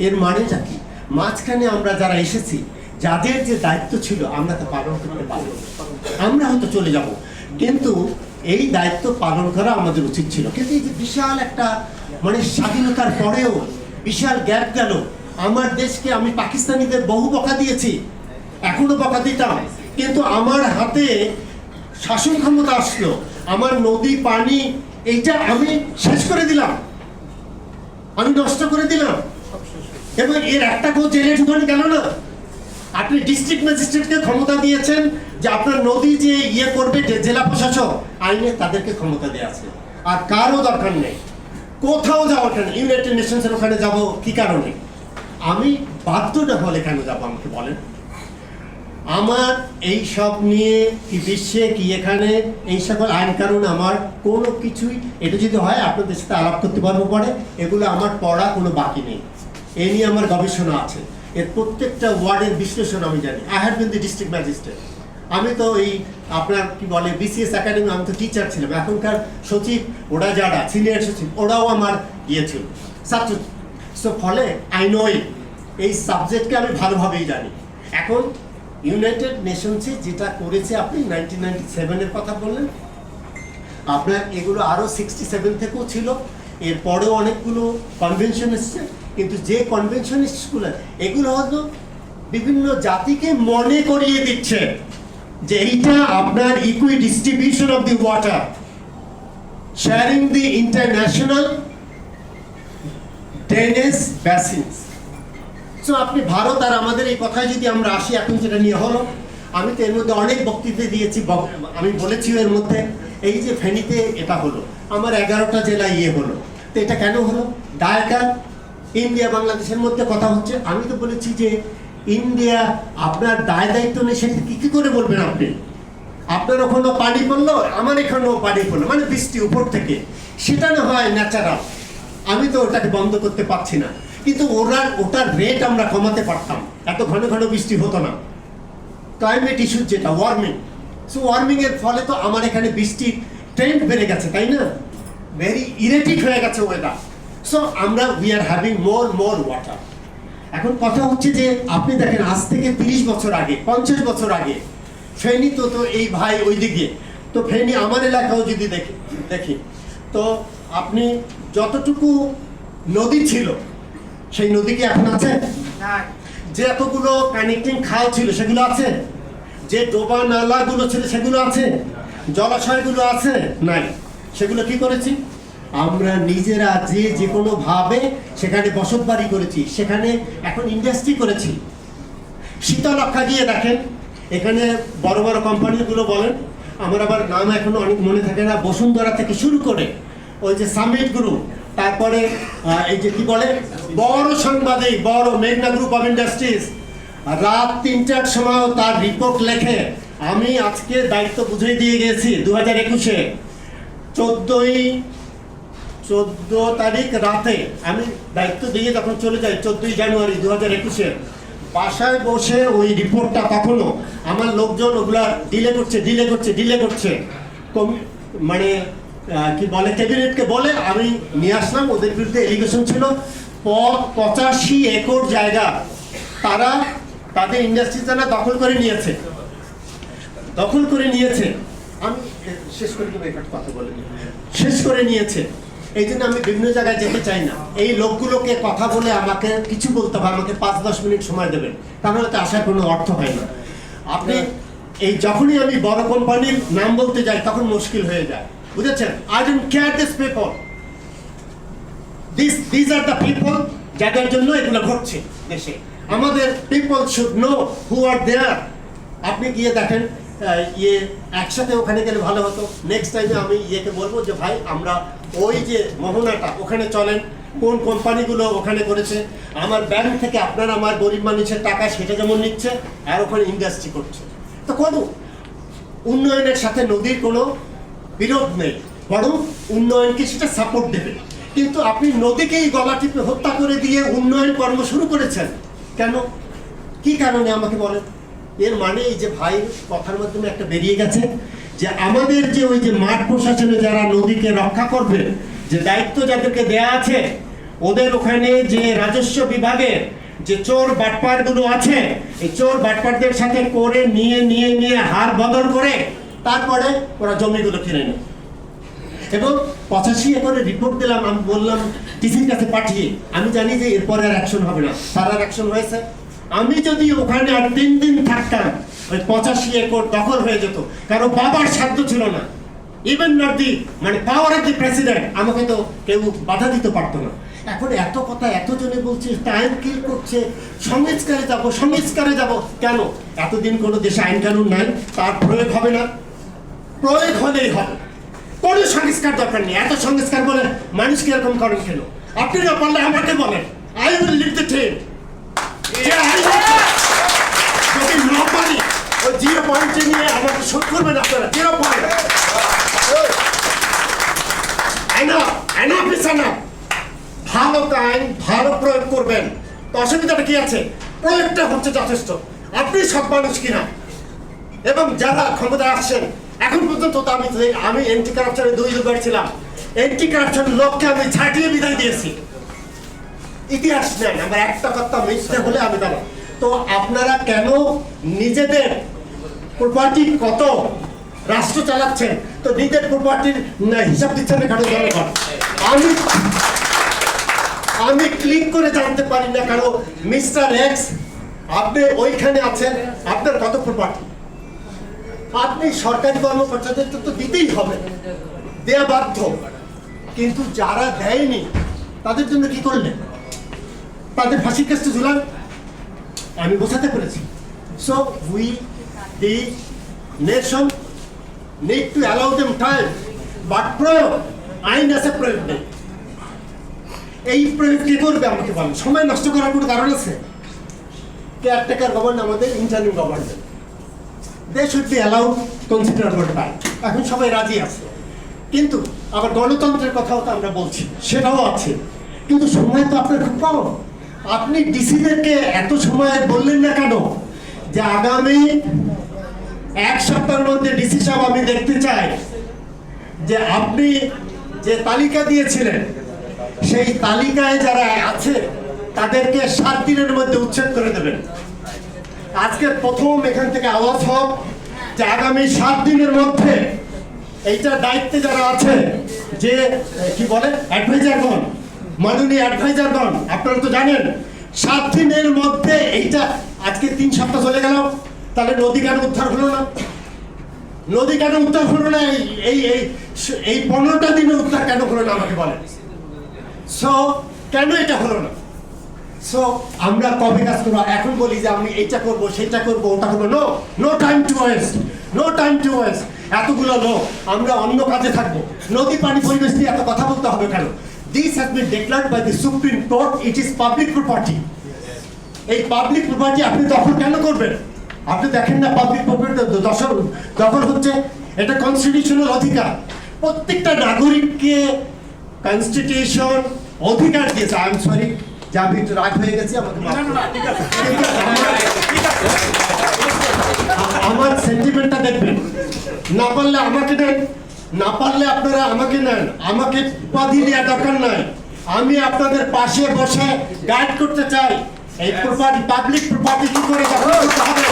এর মানেটা কি? মাঝখানে আমরা যারা এসেছি, যাদের যে দায়িত্ব ছিল আমরা তা পালন করতে পারব, আমরা হয়তো চলে যাব, কিন্তু এই দায়িত্ব পালন করা আমাদের উচিত ছিল। কিন্তু এই যে বিশাল একটা মানে স্বাধীনতার পরেও বিশাল গ্যাপ গেল, আমার দেশকে আমি পাকিস্তানিদের বহু বকা দিয়েছি, এখনো বকা দিতাম, কিন্তু আমার হাতে শাসন ক্ষমতা আসলো, আমার নদী, পানি, এইটা আমি শেষ করে দিলাম, আমি নষ্ট করে দিলাম, এবং এর একটা কেউ জেলে ঢুকানো গেল না। আপনি ডিস্ট্রিক্ট ম্যাজিস্ট্রেটকে ক্ষমতা দিয়েছেন যে আপনার নদী যে ইয়ে করবে, জেলা প্রশাসক আইনে তাদেরকে ক্ষমতা দেওয়া আছে, আর কারও দরকার নেই, কোথাও যাওয়ার কেন, ইউনাইটেড নেশনসের ওখানে যাব কি কারণে? আমি বাধ্য না হলে কেন যাবো আমাকে বলেন? আমার এই সব নিয়ে কি বিশ্বে কি এখানে এই সকল আইন কারণ আমার কোনো কিছুই, এটা যদি হয় আপনাদের সাথে আলাপ করতে পারবো পরে, এগুলো আমার পড়া কোনো বাকি নেই, এ নিয়ে আমার গবেষণা আছে, এর প্রত্যেকটা ওয়ার্ডের বিশ্লেষণ আমি জানি। I have been the district magistrate, আমি তো এই আপনার কি বলে বিসিএস একাডেমি, আমি তো টিচার ছিলাম, এখনকার সচিব ওরা যারা সিনিয়র সচিব ওরাও আমার ইয়ে ছিল, ছাত্র। সো ফলে আই নো এই সাবজেক্টকে আমি ভালোভাবেই জানি। এখন ইউনাইটেড নেশনসে যেটা করেছে, আপনি 1997-এর কথা বললেন, আপনার এগুলো আরও 67 থেকেও ছিল, এরপরেও অনেকগুলো কনভেনশন এসছে, কিন্তু যে কনভেনশনিস্টগুলো এগুলো হয়তো বিভিন্ন জাতিকে মনে করিয়ে দিচ্ছে যে এইটা আপনার ইকুই distribution of the water, sharing the international drainage basins. So আপনি ভারত আর আমাদের এই কথায় যদি আমরা আসি, এখন যেটা নিয়ে হলো, আমি তো এর মধ্যে অনেক বক্তৃতা দিয়েছি, আমি বলেছি এর মধ্যে এই যে ফেনীতে এটা হলো, আমার 11টা জেলা ইয়ে হলো, তো এটা কেন হলো? দায়কার ইন্ডিয়া বাংলাদেশের মধ্যে কথা হচ্ছে, আমি তো বলেছি যে ইন্ডিয়া আপনার দায় দায়িত্ব নেই, সেটা কি করে বলবেন আপনি? আপনার ওখানেও পানি পড়লো, আমার এখানেও পানি পড়লো, মানে বৃষ্টি উপর থেকে, সেটা না হয় ন্যাচারাল, আমি তো ওটাকে বন্ধ করতে পারছি না, কিন্তু ওটার রেট আমরা কমাতে পারতাম, এত ঘন ঘন বৃষ্টি হতো না। ক্লাইমেট ইস্যু যেটা ওয়ার্মিং, সো ওয়ার্মিং এর ফলে তো আমার এখানে বৃষ্টির ট্রেন্ড বেড়ে গেছে, তাই না? ভেরি ইরেটিক হয়ে গেছে ওয়েদার, সো আমরা we are having more water. এখন কথা হচ্ছে যে আপনি দেখেন আজ থেকে 30 বছর আগে, 50 বছর আগে ফেনী তো তো এই ভাই ওইদিকে, তো ফেনী আমার এলাকাও যদি দেখি তো আপনি যতটুকু নদী ছিল সেই নদী কি এখন আছে? যে এতগুলো কানেক্টিং খাল ছিল সেগুলো আছে? যে ডোবা নালাগুলো ছিল সেগুলো আছে? জলাশয়গুলো আছে? নাই। সেগুলো কি করেছি আমরা নিজেরা, যে কোনো ভাবে সেখানে বসত বাড়ি করেছি, সেখানে এখন ইন্ডাস্ট্রি করেছি। শীতলক্ষা গিয়ে দেখেন, এখানে বড় বড় কোম্পানিগুলো বলেন, আমার আবার নাম এখনো অনেক মনে থাকে না, বসুন্ধরা থেকে শুরু করে ওই যে সামিট গ্রুপ, তারপরে এই যে কি বলে বড় সাংবাদিক, বড় মেঘনা গ্রুপ অফ ইন্ডাস্ট্রিজ, রাত 3টার সময় তার রিপোর্ট লেখে। আমি আজকে দায়িত্ব বুঝিয়ে দিয়ে গেছি 2021-এ 14 তারিখ রাতে আমি দায়িত্ব দিয়ে যখন চলে যাই 14 জানুয়ারি 2021-এ, বাসায় বসে ওই রিপোর্টটা তখনও আমার লোকজন ওগুলা ডিলে করছে মানে কি বলে ক্যাবিনেটকে বলে আমি নিয়ে আসলাম। ওদের বিরুদ্ধে এলিগেশন ছিল 85 একর জায়গা তারা তাদের ইন্ডাস্ট্রি জানা দখল করে নিয়েছে। আমি শেষ করে নিয়েছে। এই জন্য আমি বিভিন্ন জায়গায় যেতে চাই না। এই লোকগুলোকে কথা বলে আমাকে কিছু বলতে হবে, আমাকে 5-10 মিনিট সময় দেবেন, তাহলে তো আসার কোনো অর্থ হয় না। আপনি এই যখনই আমি বড় কোম্পানির নাম বলতে যাই তখন মুশকিল হয়ে যায়, বুঝেছেন? I don't care this people. These are the people যাদের জন্য এগুলো ঘটছে দেশে। আমাদের people should know who are there. আপনি গিয়ে দেখেন একসাথে ওখানে গেলে ভালো হতো। নেক্সট টাইমে আমি ইয়েকে বলবো যে ভাই আমরা ওই যে মোহনাটা ওখানে চলেন, কোন কোম্পানিগুলো ওখানে করেছে, আমার ব্যাংক থেকে আপনার আমার গরিব মানুষের টাকা সেটা যেমন নিচ্ছে আর ওখানে ইন্ডাস্ট্রি করছে। তো কোনো উন্নয়নের সাথে নদীর কোনো বিরোধ নেই, বরং উন্নয়নকে সেটা সাপোর্ট দেবে। কিন্তু আপনি নদীকেই গলা টিপে হত্যা করে দিয়ে উন্নয়ন কর্ম শুরু করেছেন কেন? কি কারণে আমাকে বলেন? এর মানে এই যে ভাই কথার মাধ্যমে একটা বেরিয়ে গেছে যে আমাদের যে ওই যে মাঠ প্রশাসনে যারা নদীকে রক্ষা করবে, যে দায়িত্ব যাদেরকে দেয়া আছে, ওদের ওখানে যে রাজস্ব বিভাগের যে চোর বাটপারগুলো আছে, এই চোর বাটপারদের সাথে করে নিয়ে হার বদল করে তারপরে ওরা জমিগুলো কিনে নেয়। এবং 85 একরের রিপোর্ট দিলাম, আমি বললাম ডিসির কাছে পাঠিয়ে, আমি জানি যে এরপরে আর অ্যাকশন হবে না। তার আর অ্যাকশন হয়েছে। আমি যদি ওখানে আর 3 দিন থাকতাম ওই 85 একর দখল হয়ে যেত, কারণ বাবার সাধ্য ছিল না, ইভেন নট দি মানে পাওয়ার অফ দি প্রেসিডেন্ট, আমাকে তো কেউ বাধা দিতে পারতো না। এখন এত কথা এতজনে বলছে টাইম কিল করছে, সংস্কারে যাব কেন? এতদিন কোনো দেশে আইন কানুন নাই, তার প্রয়োগ হবে না? প্রয়োগ হলেই হবে, কোনো সংস্কার দরকার নেই। এত সংস্কার বলে মানুষকে এরকম করেন কেন? আপনি না পারলে আমাকে বলেন, I will lead the team. যদি না পারি ওই 0 পয়েন্টে নিয়ে আমাকে শোধ করবেন আপনারা, 0 পয়েন্ট। ভালো আইন ভালো প্রয়োগ করবেন, তো অসুবিধাটা কি আছে? প্রয়োগটা হচ্ছে যথেষ্ট। আপনি সব মানুষ কিনা, এবং যারা ক্ষমতায় আসছেন এখন পর্যন্ত তো আমি এন্টি কারাপশনে 2 বার ছিলাম, এন্টি কারাপশন লোককে আমি ছাটিয়ে বিদায় দিয়েছি। ইতিহাস নেন, আমার একটা কথা মিথ্যে হলে আমি দেব। তো আপনারা কেন নিজেদের প্রপার্টি কত রাষ্ট্র চালাচ্ছেন, তো নিজের প্রপার্টির হিসাব দিচ্ছেন এখানে জনগণ। আমি ক্লিক করে জানতে পারি না কারণ মিস্টার এক্স আপনি ওইখানে আছেন, আপনার কত প্রপার্টি? আপনি সরকারি কর্মকর্তাদের তো দিতেই হবে, দেয়া বাধ্য। কিন্তু যারা দেয়নি তাদের জন্য কি করলেন? তাদের ফাঁসির কাছে ঝুলান। আমি বোঝাতে পেরেছি। So we the nation need to allow them time, but প্রয়োগ আইন আছে, প্রয়োগ নেই। এই প্রয়োগ কে করবে আমাকে বলেন? সময় নষ্ট করার কোনো কারণ আছে? কেয়ারটেকার গভর্নমেন্ট আমাদের interim government, they should be allowed considerable time. এখন সবাই রাজি আছে, কিন্তু আবার গণতন্ত্রের কথাও তো আমরা বলছি, সেটাও আছে, কিন্তু সময় তো আপনার খুব কম। আপনি ডিসিদেরকে এত সময় বললেন না কেন যে আগামী 1 সপ্তাহের মধ্যে ডিসি সাহেব আমি দেখতে চাই যে আপনি যে তালিকা দিয়েছিলেন সেই তালিকায় যারা আছে তাদেরকে 7 দিনের মধ্যে উচ্ছেদ করে দেবেন। আজকে প্রথম এখান থেকে আওয়াজ হোক যে আগামী 7 দিনের মধ্যে এইটা দায়িত্বে যারা আছে, যে কি বলে অ্যাডভাইজারগণ, মাননীয় অ্যাডভাইজারগণ, আপনারা তো জানেন 7 দিনের মধ্যে এইটা, আজকে 3 সপ্তাহ চলে গেল, তাহলে নদী কেন উদ্ধার হলো না? নদী কেন উদ্ধার হলো না? এই এই এই 15টা দিনে উদ্ধার কেন হলো না আমাকে বলেন। সো কেন এটা হলো না? সো আমরা কবে কাজ করবো? এখন বলি যে আমি এইটা করবো, সেটা করবো, ওটা করবো। No, no time to waste, no time to waste. এতগুলো লোক, আমরা অন্য কাজে থাকবো। নদী পানি পরিবেশ নিয়ে এত কথা বলতে হবে কেন? This has been declared by the supreme court, it is public property. এই পাবলিক প্রপার্টি আপনি দখল কেন করবেন? আপনি দেখেন না পাবলিক প্রপার্টি দখল হচ্ছে? এটা কনস্টিটিউশনাল অধিকার, প্রত্যেকটা নাগরিককে কনস্টিটিউশন অধিকার দিয়েছে। আই এম সরি যে আমি একটু রাগ হয়ে গেছি, আমাকে মাফ করুন। আমার সেন্টিমেন্টটা দেখবেন। না পারলে আমাকে নেন, না পারলে আপনারা আমাকে নেন, আমাকে উপাধি দেওয়ার দরকার নাই। আমি আপনাদের পাশে বসে গাইড করতে চাই এই প্রপার্টি, পাবলিক প্রপার্টি কি করে দখল করতে হবে।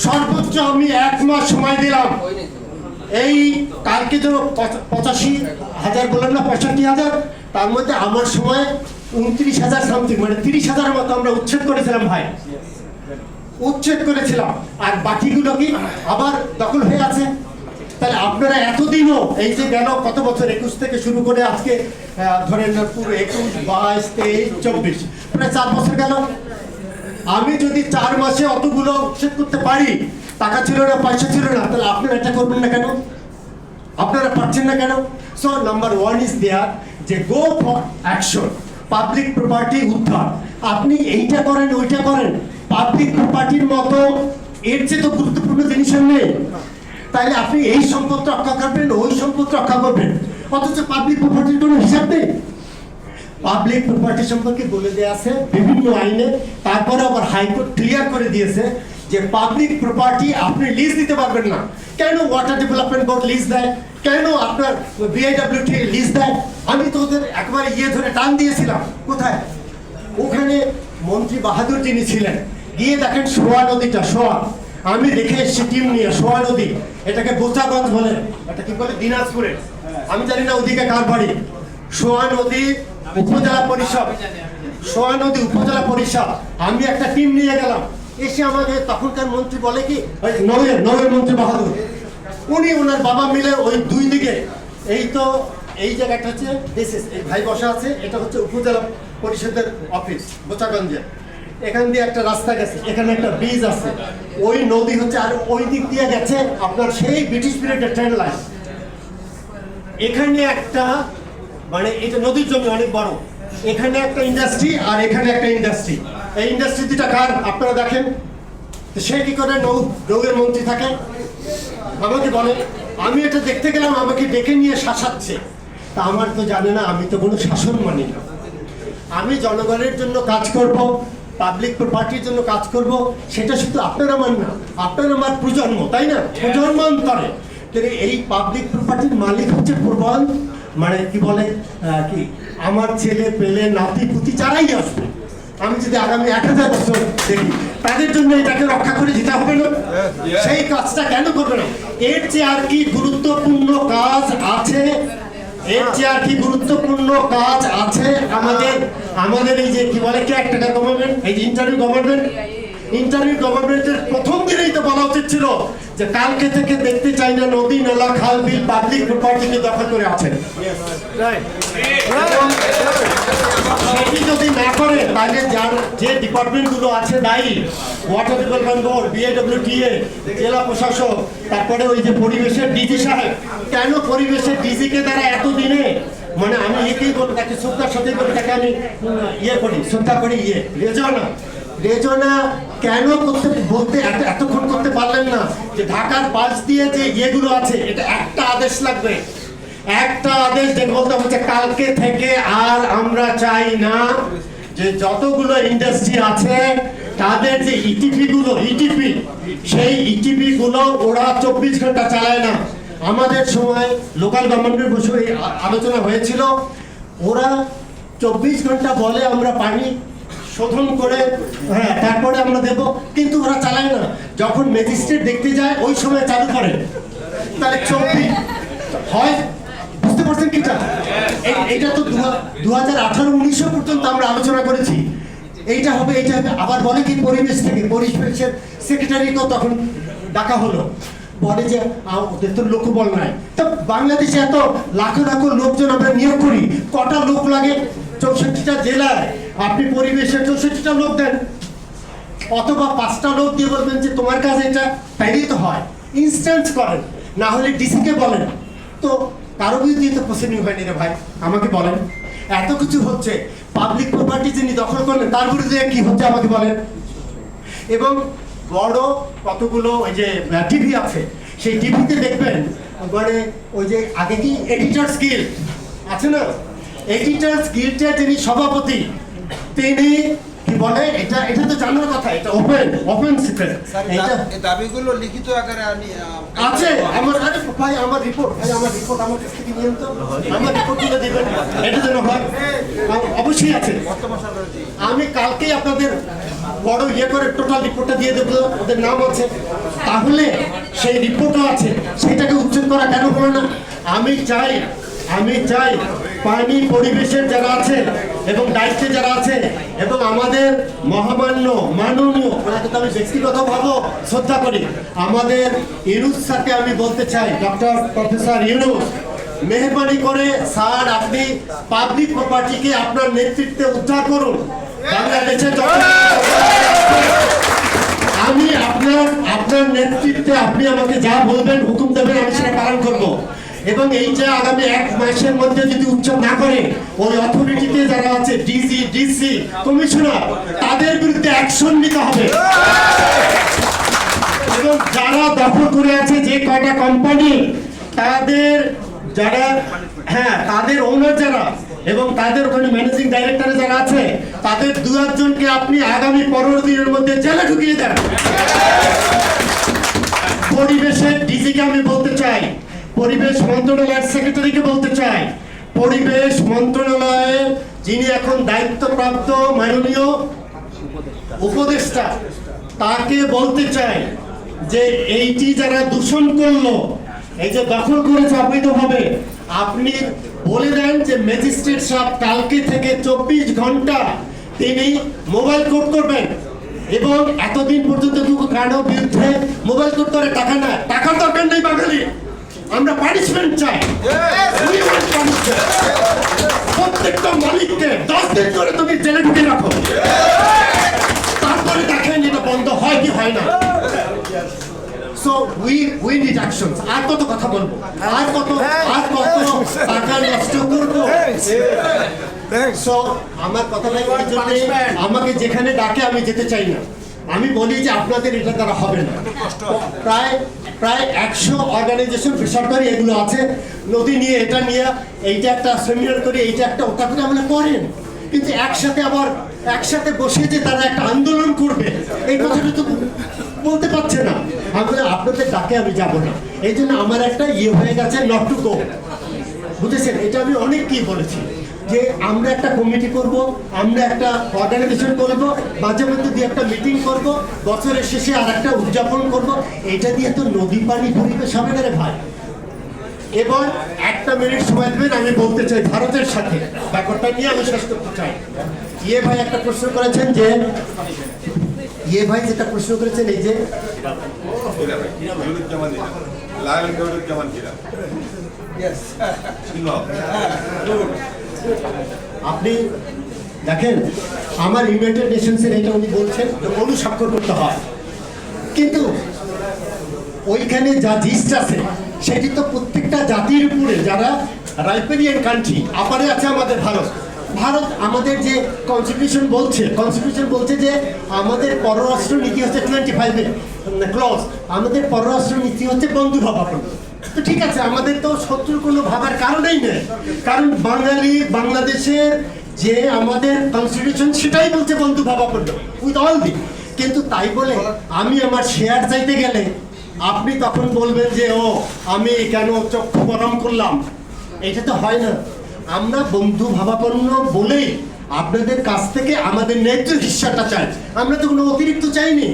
সর্বোচ্চ আমি 1 মাস সময় দিলাম। এই কালকে যে 85,000 বললাম না, 65,000, তার মধ্যে আমার সময় 29,000 সামথিং, মানে 30,000 মতো আমরা উচ্ছেদ করেছিলাম ভাই, উচ্ছেদ করেছিলাম। আর বাকিগুলো কি আবার দখল হয়ে আছে। তাহলে আপনারা এতদিনও এই যে গেল কত বছর, 21 থেকে শুরু করে আজকে ধরেন পুরো 21, 22, 23, 24, প্রায় 4 বছর গেল। আমি যদি 4 মাসে অতগুলো উচ্ছেদ করতে পারি, টাকা ছিল না, পয়সা ছিল না, তাহলে আপনারা এটা করবেন না কেন? আপনারা পারছেন না কেন? সো নাম্বার 1 ইজ দেয়ার যে go for action, public property উদ্ধার। আপনি এইটা করেন, ওইটা করেন, পাবলিক প্রপার্টির মতো এর চেয়ে তো গুরুত্বপূর্ণ জিনিস নেই। তাইলে আপনি এই সম্পদ রক্ষা করবেন, ওই সম্পদ রক্ষা করবেন, অথচ পাবলিক প্রপার্টির কোনো হিসাব নেই। পাবলিক প্রপার্টি সম্পর্কে বলে দেওয়া আছে বিভিন্ন আইনে, তারপরে আবার হাইকোর্ট ক্লিয়ার করে দিয়েছে যে পাবলিক প্রপার্টি আপনি লিজ দিতে পারবেন না। কেন ওয়াটার ডেভেলপমেন্ট বোর্ড লিজ দেয়? কেন আপনার বিআইডব্লিউটি লিজ দেয়? আমি তো ওদের একবারে ধরে টান দিয়েছিলাম। কোথায়? ওখানে মন্ত্রী বাহাদুর যিনি ছিলেন, গিয়ে দেখেন সোয়া নদীটা, সোয়া, আমি দেখে এসেছি টিম নিয়ে, সোয়া নদী, এটাকে বোচাগঞ্জ বলে, এটা কি বলে দিনাজপুরে, আমি জানি না ওদিকে কার বাড়ি। সোয়া নদী উপজেলা পরিষদ, সোয়া নদী উপজেলা পরিষদ, আমি একটা টিম নিয়ে গেলাম। এসে আমাকে তখনকার মন্ত্রী বলে কি, নবের মন্ত্রী বাহাদুর, উনি ওনার বাবা মিলে ওই 2 দিকে, এই তো এই জায়গাটা হচ্ছে এই ভাই বসা আছে, এটা হচ্ছে উপজেলা পরিষদের অফিস বোচাগঞ্জে। এখান দিয়ে একটা রাস্তা গেছে, এখানে একটা ব্রিজ আছে, ওই নদী হচ্ছে, আর ওই দিক দিয়ে গেছে আপনার সেই ব্রিটিশ পিরিয়ডের ট্রেন লাইন। এখানে একটা, মানে এটা নদীর জমি অনেক বড়, এখানে একটা ইন্ডাস্ট্রি আর এখানে একটা ইন্ডাস্ট্রি। এই ইন্ডাস্ট্রি দুটা কার আপনারা দেখেন। সে কি করে নৌয়ের মন্ত্রী থাকে? আমাকে বলে, আমি এটা দেখতে গেলাম, আমাকে ডেকে নিয়ে শাসাচ্ছে। তা আমার তো জানে না, আমি তো কোনো শাসন মানি না। আমি জনগণের জন্য কাজ করব, পাবলিক প্রপার্টির জন্য কাজ করব, সেটা শুধু আপনার আমার না, আপনার আমার প্রজন্ম, তাই না? প্রজন্মান্তরে। তাহলে এই পাবলিক প্রপার্টির মালিক হচ্ছে প্রবল, মানে কি বলে কি, আমার ছেলে পেলে নাতি পুতি যারাই আসবে, আমি যদি আগামী 1000 বছর দেখি, তাদের জন্য এটাকে রক্ষা করে যেতে হবে না? সেই কাজটা কেন করবে না? এর চেয়ে আর কি গুরুত্বপূর্ণ কাজ আছে? এর চেয়ে আর কি গুরুত্বপূর্ণ কাজ আছে আমাদের এই যে কি বলে কেয়ারটেকার গভর্নমেন্ট, এই যে ইন্টারিম গভর্নমেন্টের প্রথম দিনেই তো বলা উচিত ছিল যে কালকে থেকে দেখতে চাই না নদী, নালা, খাল, বিল, পাবলিক প্রপার্টিকে দখল করে আছেন। সেটি যদি না করে, তাহলে যার যে ডিপার্টমেন্টগুলো আছে দায়ী, ওয়াটার ডেভেলপমেন্ট বোর্ড, বিআইডব্লিউটিএ, জেলা প্রশাসক, তারপরে ওই যে পরিবেশের ডিজি সাহেব, কেন পরিবেশের ডিজিকে তারা এতদিনে, মানে আমি একেই বলবো, তাকে শ্রদ্ধার সাথে বলে তাকে আমি শ্রদ্ধা করি, রেজনা কেন বলতে এতক্ষণ করতে পারলেন না যে ঢাকার পাশ দিয়ে যে ইয়েগুলো আছে, এটা একটা আদেশ লাগবে, একটা আদেশ যে বলতে হচ্ছে কালকে থেকে আর আমরা চাই না যে যতগুলো ইন্ডাস্ট্রি আছে তাদের যে ইটিপি সেই ইটিপি গুলো ওরা 24 ঘন্টা চালায় না। আমাদের সময় লোকাল গভর্নমেন্টের বসে আলোচনা হয়েছিল, ওরা 24 ঘন্টা বলে আমরা পানি শোধন করে হ্যাঁ তারপরে আমরা দেব, কিন্তু ওরা চালায় না। যখন ম্যাজিস্ট্রেট দেখতে যায় ওই সময় চালু করে। তাহলে 24 হয়, বুঝতে পারছেন কিটা? এইটা তো 2018-19 পর্যন্ত আমরা আলোচনা করেছি। এইটা হবে, এইটা হবে। আবার বলে কি পরিবেশ থেকে, পরিবেশের সেক্রেটারিকেও তখন ডাকা হলো, বলে যে ওদের তো লোকবল নাই। তো বাংলাদেশে এত লাখো লাখো লোকজন আমরা নিয়োগ করি, কটা লোক লাগে 64টা জেলায়? আপনি পরিবেশের 64টা লোক দেন, অথবা 5টা লোক দিয়ে বলবেন যে তোমার কাছে এটা, তাইলেই তো হয়। ইনস্ট্যান্স করেন, না হলে ডিসিকে বলেন। তো কারো বিরুদ্ধে তো প্রসিডিং হয়নি রে ভাই, আমাকে বলেন। এত কিছু হচ্ছে, পাবলিক প্রপার্টি যিনি দখল করলেন তার বিরুদ্ধে কি হচ্ছে আমাকে বলেন। এবং বড় কতগুলো ওই যে টিভি আছে, সেই টিভিতে দেখবেন মানে ওই যে আগে কি এডিটার্স গিল্ড আছে না, এডিটার্স গিল্ডের যিনি সভাপতি, তিনি কি বলে, এটা তো জানার কথা, এটা ওপেন সিক্রেট। এটা দাবিগুলো লিখিত আকারে আছে আমার, আরে ভাই আমার রিপোর্ট, আমার কাছ থেকে নিয়ে তো আমার রিপোর্ট তুলে দেবেন, এটা যেন হয়। অবশ্যই আছে, আমি কালকেই আপনাদের বড় ইয়ে করে টোটাল রিপোর্টটা দিয়ে দেবো, ওদের নাম আছে। তাহলে সেই রিপোর্টও আছে, সেটাকে উচ্ছেদ করা কেন হলো না? আমি চাই পানি পরিবেশের যারা আছে এবং দায়িত্বে যারা আছে এবং আমাদের মহামান্য মাননীয়, ওনাকে তো আমি ব্যক্তিগতভাবে শ্রদ্ধা করি, আমাদের ইউনুস স্যারকে আমি বলতে চাই, ডক্টর প্রফেসর ইউনুস, মেহরবানি করে স্যার আপনি পাবলিক প্রপার্টিকে আপনার নেতৃত্বে উদ্ধার করুন। বাংলাদেশে আমি আপনার নেতৃত্বে আপনি আমাকে যা বলবেন, হুকুম দেবেন, আমি সেটা পালন করবো। এবং এইটা আগামী 1 মাসের মধ্যে যদি উচ্ছেদ না করে, ওই অথরিটিতে যারা আছে, ডিসি কমিশনার, তাদের বিরুদ্ধে অ্যাকশন নিতে হবে। এবং যারা দখল করে আছে, যে কয়টা কোম্পানি, তাদের যারা তাদের ওনার যারা এবং তাদের ওখানে ম্যানেজিং ডাইরেক্টর যারা আছে, তাদের 2 জনকে আপনি আগামী 15 দিনের মধ্যে জেলে ঢুকিয়ে দেন। পরিবেশের ডিজিকে আমি বলতে চাই, পরিবেশ মন্ত্রণালয়ের সেক্রেটারিকে বলতে চাই, পরিবেশ মন্ত্রণালয়ের যিনি এখন দায়িত্বপ্রাপ্ত মাননীয় উপদেষ্টা, তাকে বলতে চাই যে এইটি যারা দূষণ করলো, এই যে দখল করেছে অবৈধভাবে, আপনি বলে দেন যে ম্যাজিস্ট্রেট সাহেব কালকে থেকে 24 ঘন্টা তিনি মোবাইল কোর্ট করবেন। এবং এতদিন পর্যন্ত কারো বিরুদ্ধে মোবাইল কোর্ট করে টাকা না, টাকার দরকার নেই বাঙালি, আমরা পানিশমেন্ট চাই। প্রত্যেকটা মালিককে 10 দিন করে তুমি জেলে ঢুকে রাখো, তারপরে দেখেন এটা বন্ধ হয় কি হয় না। So we need actions. আর কত কথা বলবো, আর কত টাকা নষ্ট করবো। So আমার কথা নাই, আমাকে যেখানে ডাকে আমি যেতে চাই না। আমি বলি যে আপনাদের এটা দ্বারা হবে না। প্রায় 100 অর্গানাইজেশন বেসরকারি এগুলো আছে, নদী নিয়ে, এটা নিয়ে, এইটা একটা সেমিনার করে, এইটা একটা, ওটা করে আমরা করেন, কিন্তু একসাথে বসে যে তারা একটা আন্দোলন করবে, এই কথাটা তো বলতে পারছে না। আপনাদের ডাকে আমি যাব না, এই জন্য আমার একটা হয়ে গেছে, নট টু গো। বুঝেছেন? এটা আমি অনেক কি বলেছি যে আমরা একটা কমিটি করব, আমরা একটা অর্গানাইজেশন করব, মাঝে মধ্যে দিয়ে একটা মিটিং করব, বছরের শেষে আর একটা উদযাপন করব। এটা দিয়ে তো নদী পানি পরিবেশ হবে না রে ভাই। এবার 1 মিনিট সময় দেবেন, আমি বলতে চাই ভারতের সাথে ব্যাপারটা নিয়ে আমি শেষ করতে চাই। ভাই একটা প্রশ্ন করেছেন যে ভাই যেটা প্রশ্ন করেছেন, এই যে আপনি দেখেন, আমার ইউনাইটেড নেশনসের এটা উনি বলছেন অনুস্বাক্ষর করতে হয়, কিন্তু ওইখানে যা জিনিস আছে সেটি তো প্রত্যেকটা জাতির উপরে, যারা রাইপেরিয়ান কান্ট্রি, আপারে আছে আমাদের ভারত আমাদের যে কনস্টিটিউশন বলছে যে আমাদের পররাষ্ট্র নীতি হচ্ছে 25 ক্লজ, আমাদের পররাষ্ট্র নীতি হচ্ছে বন্ধুভাবাপন্ন। তো ঠিক আছে, আমাদের তো শত্রুর কোনো ভাবার কারণেই নেই, কারণ বাংলাদেশের যে আমাদের কনস্টিটিউশন সেটাই বলছে বন্ধুভাবাপন্ন উইথ অল দি। কিন্তু তাই বলে আমি আমার শেয়ার চাইতে গেলে আপনি তখন বলবেন যে আমি কেন চক্ষু গরম করলাম। এটা তো হয় না। আমরা বন্ধু ভাবাপন্ন বলেই আপনাদের কাছ থেকে আমাদের ন্যায্য হিস্সাটা চাই। আমরা তো কোনো অতিরিক্ত চাইনি,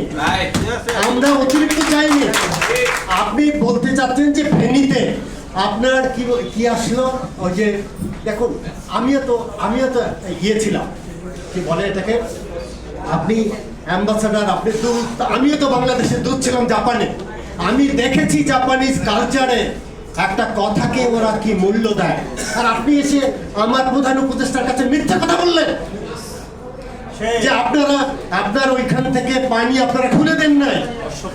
আমরা অতিরিক্ত চাইনি। আপনি বলতে চাচ্ছেন যে ফেনীতে আপনার কি আসলো, ওই যে দেখুন আমিও তো গিয়েছিলাম, কি বলে এটাকে, আপনি অ্যাম্বাসাডার, আপনি দূত, আমিও তো বাংলাদেশের দূত ছিলাম জাপানে। আমি দেখেছি জাপানিজ কালচারে একটা কথাকে ওরা কি মূল্য দেয়, আর আপনি এসে আমার প্রধান উপদেষ্টার কাছে মিথ্যা কথা বললেন যে আপনার ওইখান থেকে পানি আপনারা খুলে দেন নাই।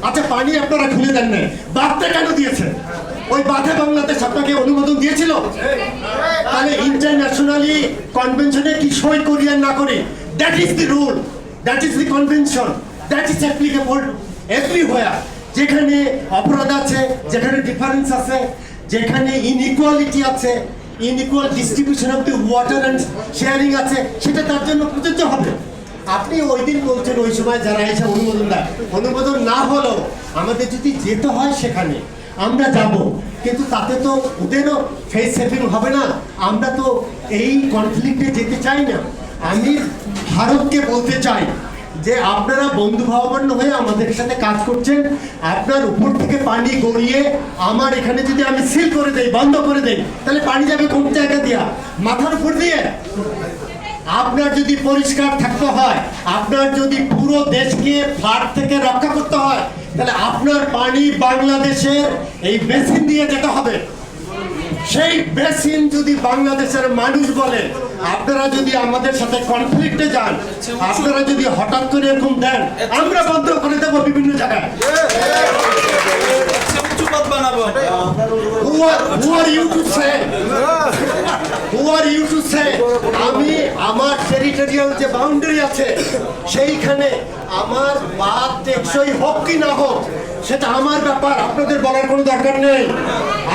আচ্ছা, পানি আপনারা খুলে দেন নাই, বাঁধটা কেন দিয়েছেন? ওই বাঁধে বাংলাদেশ আপনাকে অনুমোদন দিয়েছিল? তাহলে ইন্টারন্যাশনালি কনভেনশনে কি সই করি আর না করি, that is the rule, that is the convention, that is applicable everywhere. যেখানে অপরাধ আছে, যেখানে ডিফারেন্স আছে, যেখানে ইনইকুয়ালিটি আছে, inequal distribution of the water and sharing আছে, সেটা তার জন্য প্রযোজ্য হবে। আপনি ওই দিন বলছেন ওই সময় যারা এসে অনুমোদন দেয়, অনুমোদন না হলেও আমাদের যদি যেতে হয় সেখানে আমরা যাব, কিন্তু তাতে তো ওদেরও ফেস সেভিং হবে না। আমরা তো এই কনফ্লিক্টে যেতে চাই না। আমি ভারতকে বলতে চাই যে আপনারা বন্ধুভাবাপন্ন হয়ে আমাদের সাথে কাজ করছেন, আপনার উপর থেকে পানি গড়িয়ে আমার এখানে যদি আমি সিল করে দেই, বন্ধ করে দেই, তাহলে পানি যাবে কোন জায়গা দিয়া? মাথার উপর দিয়ে। আপনার যদি পরিষ্কার থাকতে হয়, আপনার যদি পুরো দেশকে ফ্লাড থেকে রক্ষা করতে হয়, তাহলে আপনার পানি বাংলাদেশের এই বেসিন দিয়ে যেতে হবে। সেই বেসিন যদি বাংলাদেশের মানুষ বলে, আপনারা যদি আমাদের সাথে কনফ্লিক্টে যান, আপনারা যদি হঠাৎ করে এরকম দেন, আমরা বন্ধ করে দেবো বিভিন্ন জায়গায়। Who are you to say? Who are you to say? আমি আমার টেরিটোরিয়াল যে বাউন্ডারি আছে সেইখানে আমার বাদ টেকসই হোক কি না হোক সেটা আমার ব্যাপার, আপনাদের বলার কোনো দরকার নেই।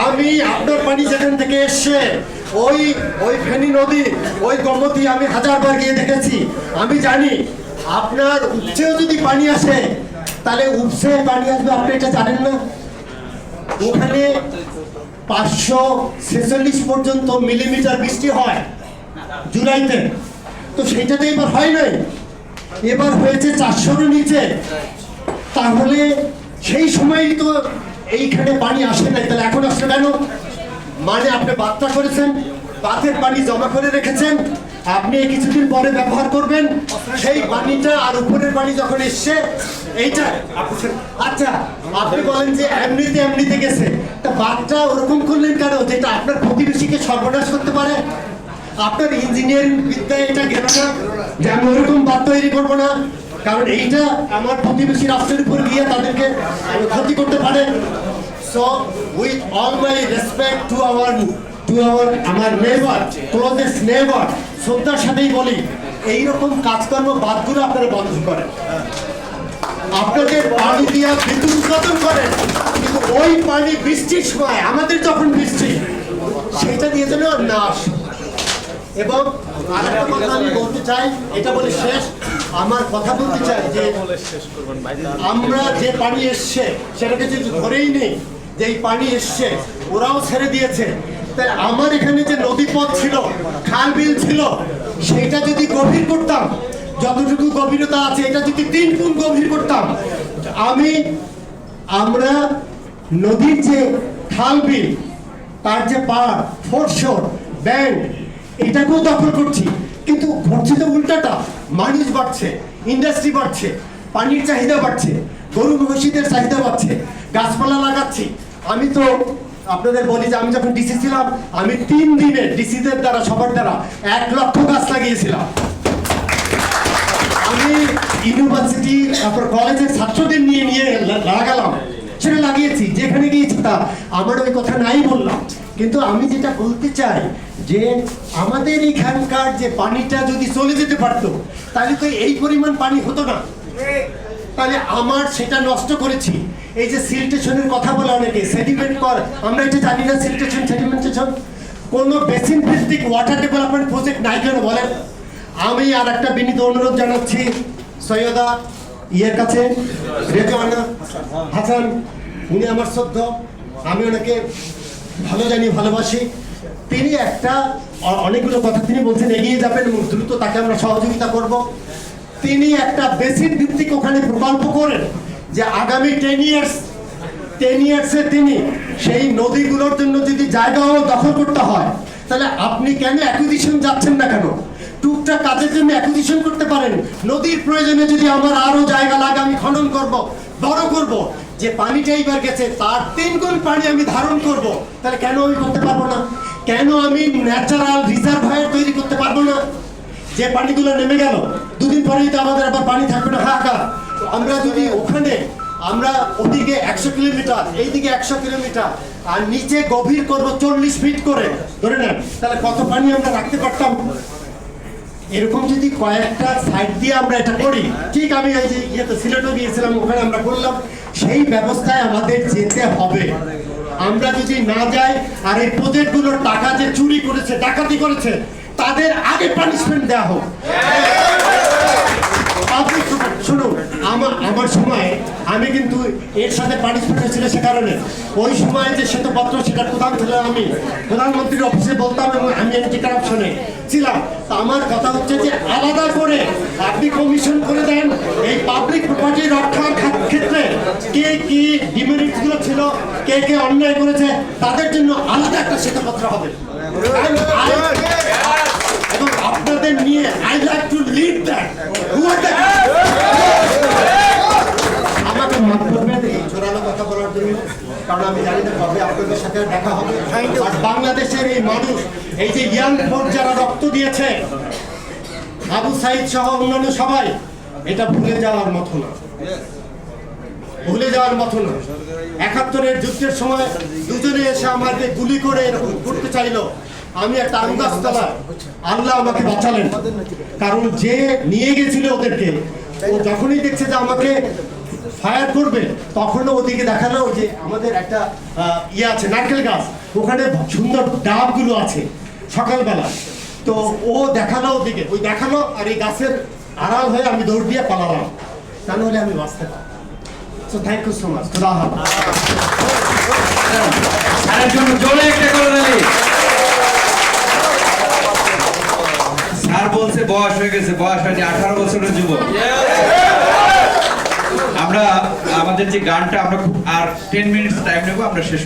আমি আপনার পানি যেখান থেকে এসছে, ওই ফেনী নদী, ওই গোমতী আমি 1000 বার গিয়ে দেখেছি। আমি জানি আপনার উপচেও যদি পানি আসে, তাহলে উপচে পানি আসবে, আপনি এটা জানেন না? ওখানে 546 পর্যন্ত মিলিমিটার বৃষ্টি হয় জুলাইতে, তো সেইটাতে এবার হয় নাই, এবার হয়েছে 400-এর নিচে। তাহলে সেই সময়ই তো এইখানে পানি আসে নাই, তাহলে এখন আসছে কেন? মানে আপনি বার্তা করেছেন, বাঁধের পানি জমা করে রেখেছেন, আপনি কিছুদিন পরে ব্যবহার করবেন, সেই পানিটা আর উপরের পানি যখন এসছে এইটা, আচ্ছা আপনি বলেন যে এমনিতে গেছে, তা বাঁধটা ওরকম করলেন কেন যেটা আপনার প্রতিবেশীকে সর্বনাশ করতে পারে? আপনার ইঞ্জিনিয়ারিং বিদ্যায় এটা গেল না যে আমি ওরকম বাঁধ তৈরি করবো না, কারণ এইটা আমার প্রতিবেশী রাষ্ট্রের উপর গিয়ে তাদেরকে ক্ষতি করতে পারে। So with all my respect to our neighbor, closest neighbor, শ্রদ্ধার সাথেই বলি, এইরকম কাজকর্ম বাদগুলো আপনারা বন্ধ করেন। আপনাদের পানি দিয়ে বিদ্যুৎ উৎপাদন করেন, কিন্তু ওই পানি বৃষ্টির সময় আমাদের যখন বৃষ্টি, সেটা দিয়ে যেন না আসে। এবং আরেকটা কথা আমি বলতে চাই, এটা বলে শেষ, আমার কথা বলতে চাই যে আমরা যে পানি এসছে সেটাকে যদি ধরেই নেই যে এই পানি এসছে, ওরাও ছেড়ে দিয়েছে, তাই আমার এখানে যে নদীপথ ছিল, খাল বিল ছিল, সেটা যদি গভীর করতাম, যতটুকু গভীরতা আছে এটা যদি 3 গুণ গভীর করতাম, আমরা নদীর যে খাল বিল, তার যে পাড়, ফোরশোর, ব্যাংক, এটাকেও দখল করছি। কিন্তু ঘটছে তো উল্টাটা, মানুষ বাড়ছে, ইন্ডাস্ট্রি বাড়ছে, পানির চাহিদা বাড়ছে, গরু মহিষীদের চাহিদা বাড়ছে, গাছপালা লাগাচ্ছি। আমি তো আপনাদের বলি যে আমি যখন ডিসি ছিলাম, আমি 3 দিনে ডিসিদের দ্বারা, সবার দ্বারা 1 লক্ষ গাছ লাগিয়েছিলাম। আমি ইউনিভার্সিটি, তারপর কলেজের ছাত্রদের নিয়ে লাগালাম, সেটা লাগিয়েছি, যেখানে গিয়েছি তা আমার ওই কথা নাই বললাম। কিন্তু আমি যেটা বলতে চাই যে আমাদের এখানকার যে পানিটা যদি চলে যেতে পারতো, তাহলে তো এই পরিমাণ পানি হতো না। তাহলে আমার সেটা নষ্ট করেছি। এই যে সিলটেশনের কথা বলে অনেকে, সেডিমেন্ট কর, আমরা এটা জানি না সিলটেশন, সেডিমেন্টেশন, কোনো বেসিন ভিত্তিক ওয়াটার ডেভেলপমেন্ট প্রজেক্ট নাই কেন বলেন? আমি আর একটা বিনীত অনুরোধ জানাচ্ছি সৈয়দা ইয়ের কাছে, রেজওয়ানা হাসান, উনি আমার শ্রদ্ধ, আমি ওনাকে ভালো জানি, ভালোবাসি। তিনি একটা অনেকগুলো কথা তিনি বলছেন এগিয়ে যাবেন এবং দ্রুত তাকে আমরা সহযোগিতা করব। তিনি একটা বেসিক ভিত্তিক ওখানে প্রকল্প করেন যে আগামী 10 ইয়ার্সে তিনি সেই নদীগুলোর জন্য যদি জায়গাও দখল করতে হয়, তাহলে আপনি কেন অ্যাকুইজিশন যাচ্ছেন না কেন? টুকটাক কাজের জন্য অ্যাকুইজিশন করতে পারেন। নদীর প্রয়োজনে যদি আমার আরো জায়গা লাগে আমি খনন করব, বড় করব, যে পানিটা এইবার গেছে তার 3 গুণ পানি আমি ধারণ করব, তাহলে কেন আমি করতে পারবো না? কেন আমি ন্যাচারাল রিজার্ভায়ার তৈরি করতে পারবো না? যে পানিগুলো নেমে গেল 2 দিন পরেই তো আমাদের আবার পানি থাকবে না, হাহাকার। আমরা যদি ওখানে আমরা ওদিকে 100 কিলোমিটার, এইদিকে 100 কিলোমিটার, আর নিচে গভীর করব 40 ফিট করে, ধরে নেন, তাহলে কত পানি আমরা রাখতে পারতাম? এরকম যদি কয়েকটা সাইড দিয়ে আমরা এটা করি, ঠিক আমি এই যে ইয়েতে সিলেটও গিয়েছিলাম, ওখানে আমরা করলাম, সেই ব্যবস্থায় আমাদের যেতে হবে। আমরা যদি না যাই আর এই প্রজেক্টগুলোর টাকা যে চুরি করেছে, ডাকাতি করেছে, তাদের আগে পানিশমেন্ট দেওয়া হোক। শুনুন, আমার সময় আমি কিন্তু এর সাথে পানিশমেন্ট হয়েছিল, সে কারণে ওই সময় যে শ্বেতপত্র সেটা প্রধান ছিল, আমি প্রধানমন্ত্রীর অফিসে বলতাম এবং আমি এন্টি কারাপশনে ছিলাম। তা আমার কথা হচ্ছে যে আলাদা করে আপনি কমিশন করে দেন এই পাবলিক প্রপার্টি রক্ষার ক্ষেত্রে কে কি ডিমেরিটস গুলো ছিল, কে কে অন্যায় করেছে, তাদের জন্য আলাদা একটা শ্বেতপত্র হবে। এবং আপনাদের নিয়ে I like to lead that. আমাকে মাফ করবেন এই জোরালো কথা বলার জন্য, কারণ আমি জানি না কবে আপনাদের সাথে দেখা হবে। আর বাংলাদেশের এই মানুষ, এই যে ইয়াং ফোর্স যারা রক্ত দিয়েছে, আবু সাইদ সহ অন্যান্য সবাই, এটা ভুলে যাওয়ার মতো না, ভুলে যাওয়ার মতো না। 71-এর যুদ্ধের সময় দুজনে এসে আমাকে গুলি করে এরকম করতে চাইলো, আমি একটা আন্দাজতলা, আল্লাহ আমাকে বাঁচালেন। কারণ যে নিয়ে গেছিল ওদেরকে, ও যখনই দেখছে যে আমাকে ফায়ার করবে, তখনও ওদিকে দেখালো যে আমাদের একটা ইয়ে আছে, নারকেল গাছ, ওখানে সুন্দর ডাবগুলো আছে সকালবেলা। তো ও দেখালো ওদিকে, ওই দেখালো, আর এই গাছের আড়াল হয়ে আমি দৌড় দিয়ে পালালাম, তা নাহলে আমি বাঁচতে পারতাম। So thank you so much. স্যারের জন্য জোরে একটা করে দিলি। স্যার বলছে বয়স হয়ে গেছে, বয়স হয়নি, 18 বছরের যুবক। আমরা আমাদের যে গানটা আমরা আর 10 মিনিটস টাইম নেবো, আমরা শেষ